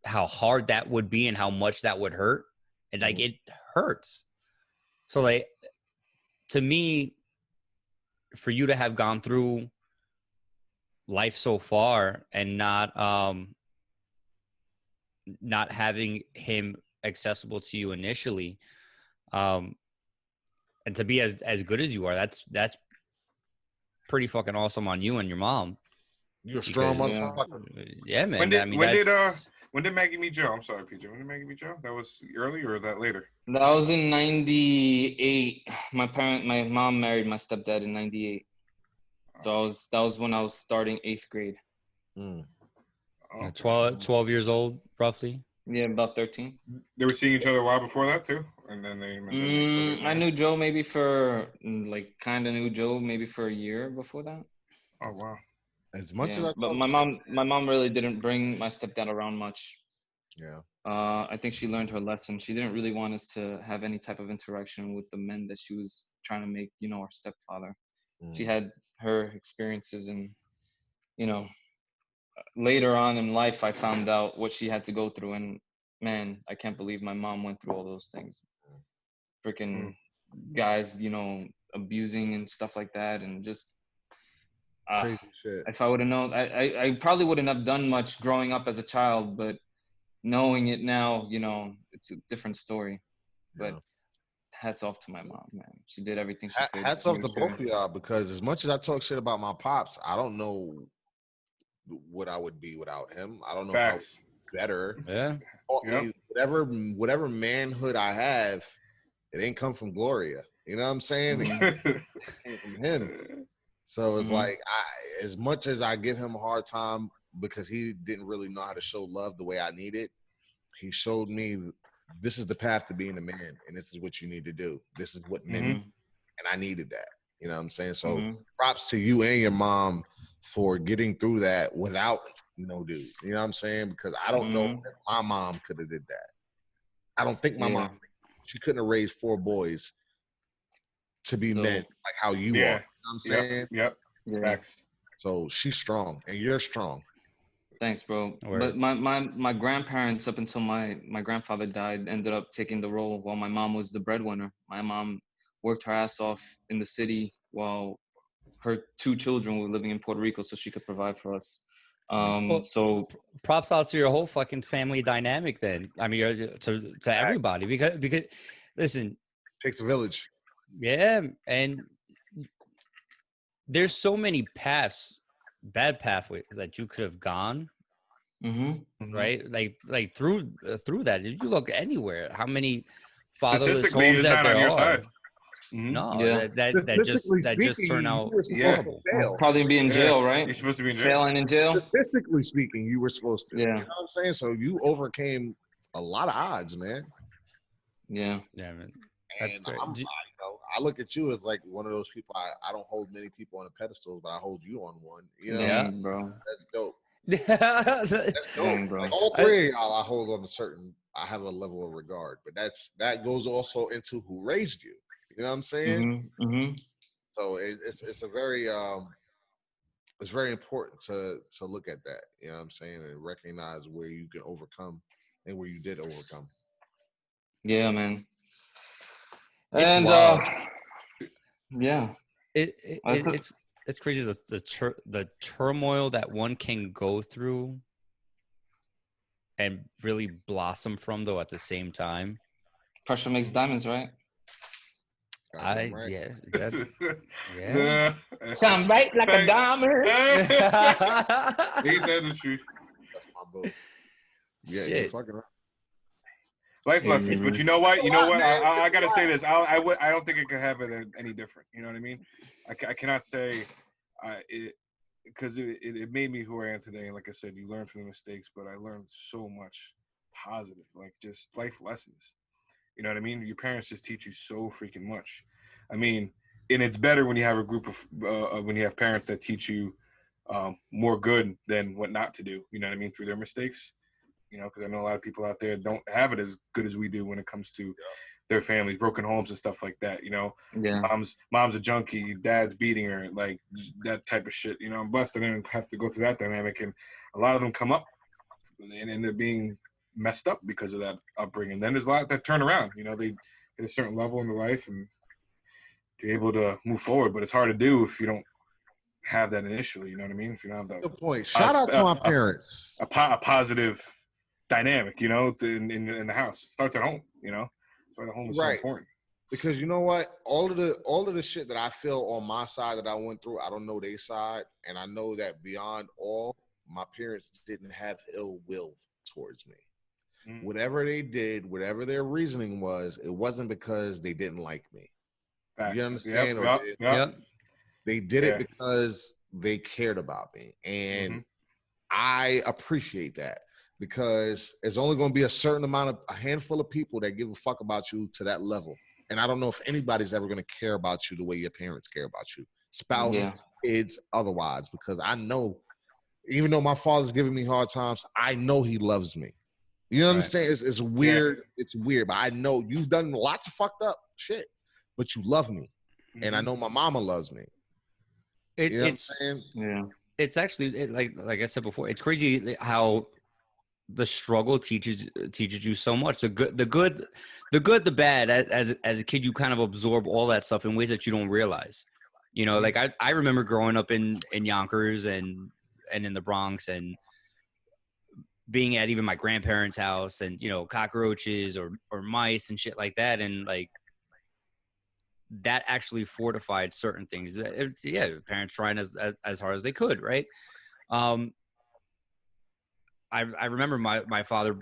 how hard that would be and how much that would hurt. And like, it hurts. So like, to me, for you to have gone through life so far and not having him accessible to you initially, and to be as good as you are, that's pretty fucking awesome on you and your mom. You're a strong motherfucker. Yeah, man. When did Maggie meet Joe? I'm sorry, PJ. When did Maggie meet Joe? That was early or that later? That was in 98. My mom married my stepdad in 98. So that was when I was starting 8th grade. Mm. 12 years old, roughly. Yeah, about 13. They were seeing each other a while before that too, and then I knew Joe maybe for kind of knew Joe maybe for a year before that. Oh wow! As much as but my mom really didn't bring my stepdad around much. Yeah. I think she learned her lesson. She didn't really want us to have any type of interaction with the men that she was trying to make, our stepfather. She had her experiences, and later on in life I found out what she had to go through, and man, I can't believe my mom went through all those things. Freaking guys, abusing and stuff like that, and just crazy shit. If I would have known, I probably wouldn't have done much growing up as a child, but knowing it now, it's a different story. But hats off to my mom, man. She did everything she could. Hats off to both of y'all, because as much as I talk shit about my pops, I don't know what I would be without him. I don't know if I would be better. Yeah. Whatever manhood I have, it ain't come from Gloria. You know what I'm saying? It came from him. So it's like, as much as I give him a hard time because he didn't really know how to show love the way I needed, he showed me this is the path to being a man, and this is what you need to do. This is what men need, and I needed that. You know what I'm saying? So props to you and your mom for getting through that without no dude. You know what I'm saying? Because I don't know if my mom could have did that. I don't think my mom, she couldn't have raised 4 boys to be men like how you are. You know what I'm saying? Yep. Facts. So she's strong, and you're strong. Thanks, bro. But my grandparents, up until my grandfather died, ended up taking the role while my mom was the breadwinner. My mom worked her ass off in the city while her 2 children were living in Puerto Rico, so she could provide for us. So props out to your whole fucking family dynamic then. I mean, to everybody, because listen, it takes a village. Yeah, and there's so many bad pathways that you could have gone, right? Like through that. If you look anywhere, how many fatherless homes that there are? No, that just turned out horrible. Probably be in jail, right? You're supposed to be in jail. Failing in jail. Statistically speaking, you were supposed to. Yeah. You know what I'm saying? So you overcame a lot of odds, man. Yeah. Yeah, man. That's great. I look at you as like one of those people. I don't hold many people on a pedestal, but I hold you on one. You know, yeah, bro. That's dope. That's dope, bro. Like all 3 of y'all, I hold on a certain. I have a level of regard, but that goes also into who raised you. You know what I'm saying? So it's a very it's very important to look at that. You know what I'm saying, and recognize where you can overcome and where you did overcome. Yeah, man. And yeah, it's crazy the turmoil that one can go through and really blossom from, though, at the same time. Pressure makes diamonds, right? Yeah. Shine bright like a diamond. Ain't that the truth? That's my book. Yeah, Shit. you're fucking right. Life lessons, but you know what? I gotta say this. I don't think it could have it any different. You know what I mean? I cannot say it, because it made me who I am today. And like I said, you learn from the mistakes, but I learned so much positive, like just life lessons. You know what I mean? Your parents just teach you so freaking much. I mean, and it's better when you have a group of when you have parents that teach you more good than what not to do. You know what I mean? Through their mistakes. you know, because I know a lot of people out there don't have it as good as we do when it comes to their families, broken homes and stuff like that, you know. Yeah. Mom's a junkie, dad's beating her, like that type of shit, you know. I'm blessed I didn't have to go through that dynamic, and a lot of them come up and end up being messed up because of that upbringing. Then there's a lot that turn around, you know, they hit a certain level in their life and you're able to move forward, but it's hard to do if you don't have that initially, you know what I mean? If you don't have Good point. Shout out to my parents. A positive dynamic, you know, in the house. It starts at home, you know. That's why the home is so important. Because you know what? All of the shit that I feel on my side that I went through, I don't know their side. And I know that beyond all, my parents didn't have ill will towards me. Whatever they did, whatever their reasoning was, it wasn't because they didn't like me. Facts. You understand? Yep. They did it because they cared about me. And I appreciate that, because there's only going to be a handful of people that give a fuck about you to that level. And I don't know if anybody's ever going to care about you the way your parents care about you. Spouse, kids, otherwise, because I know, even though my father's giving me hard times, I know he loves me. You understand? It's weird. It's weird, but I know you've done lots of fucked up shit, but you love me. And I know my mama loves me. You know what I'm saying? Yeah. It's actually, like I said before, it's crazy how the struggle teaches you so much. The good, the bad. As a kid, you kind of absorb all that stuff in ways that you don't realize. You know, like I remember growing up in Yonkers and in the Bronx, and being at even my grandparents' house, and, you know, cockroaches or mice and shit like that, and like that actually fortified certain things. Parents trying as hard as they could, right? I remember my father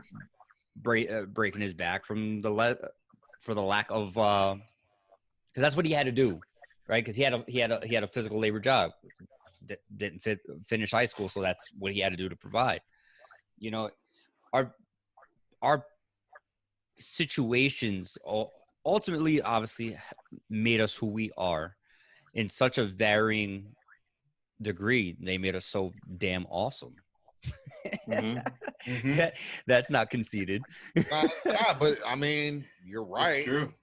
breaking his back from for the lack of because that's what he had to do, right? Because he had a physical labor job. Didn't finish high school, so that's what he had to do to provide. You know, our situations ultimately, obviously, made us who we are in such a varying degree. They made us so damn awesome. That's not conceited. Yeah, but I mean, you're right. It's true.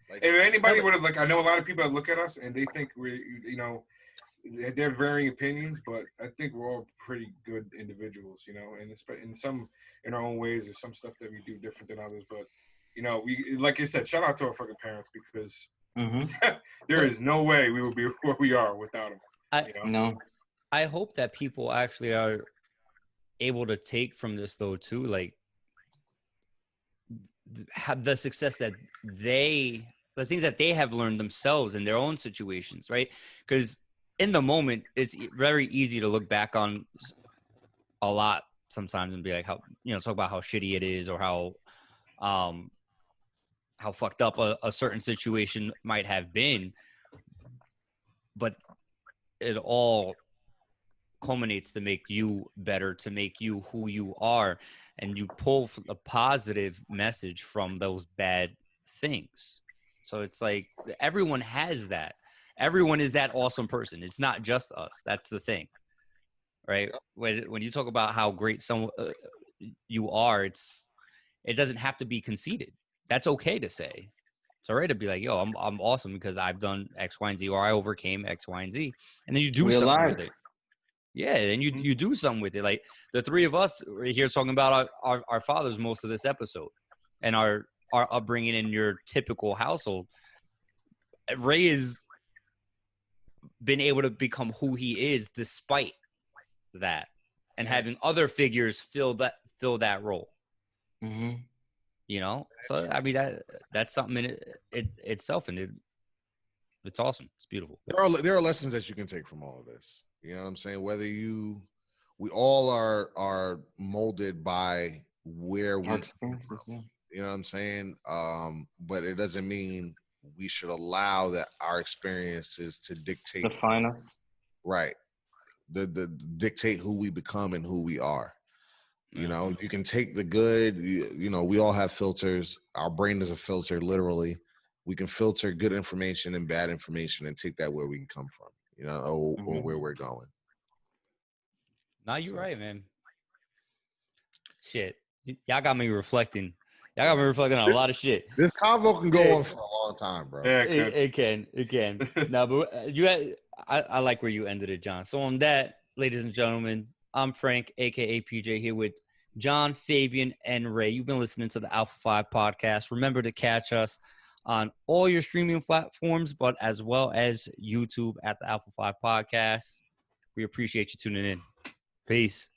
Like, if anybody would have, like, I know a lot of people that look at us and they think we, you know, they have varying opinions, but I think we're all pretty good individuals, you know, and in our own ways, there's some stuff that we do different than others, but, you know, we, like you said, shout out to our fucking parents, because there is no way we would be where we are without them. No. I hope that people actually are able to take from this, though, too, like have the success that the things that they have learned themselves in their own situations, right? Because in the moment, it's very easy to look back on a lot sometimes and be like, how, you know, talk about how shitty it is, or how fucked up a certain situation might have been. But it all culminates to make you better, to make you who you are, and you pull a positive message from those bad things. So it's like everyone has that. Everyone is that awesome person. It's not just us. That's the thing, right? When you talk about how great you are, it doesn't have to be conceited. That's okay to say. It's all right to be like, yo, I'm awesome because I've done X, Y, and Z, or I overcame X, Y, and Z, and then you do something with it. Yeah, and you do something with it. Like the three of us are here talking about our fathers most of this episode, and our upbringing in your typical household. Ray has been able to become who he is despite that, and having other figures fill that role. You know, so I mean that's something in itself, and it's awesome. It's beautiful. There are lessons that you can take from all of this. You know what I'm saying? We all are molded by where we experiences. Yeah. You know what I'm saying? But it doesn't mean we should allow that our experiences to define us. Right. The dictate who we become and who we are. You know, you can take the good, you know, we all have filters. Our brain is a filter, literally. We can filter good information and bad information and take that where we can come from, you know, or where we're going. No, you're right, man. Shit. Y'all got me reflecting. Y'all got me reflecting on a lot of shit. This convo can go on for a long time, bro. Yeah, It can. No, but I like where you ended it, John. So on that, ladies and gentlemen, I'm Frank, aka PJ, here with John, Fabian, and Ray. You've been listening to the Alpha 5 podcast. Remember to catch us on all your streaming platforms, but as well as YouTube at the Alpha 5 podcast. We appreciate you tuning in. Peace.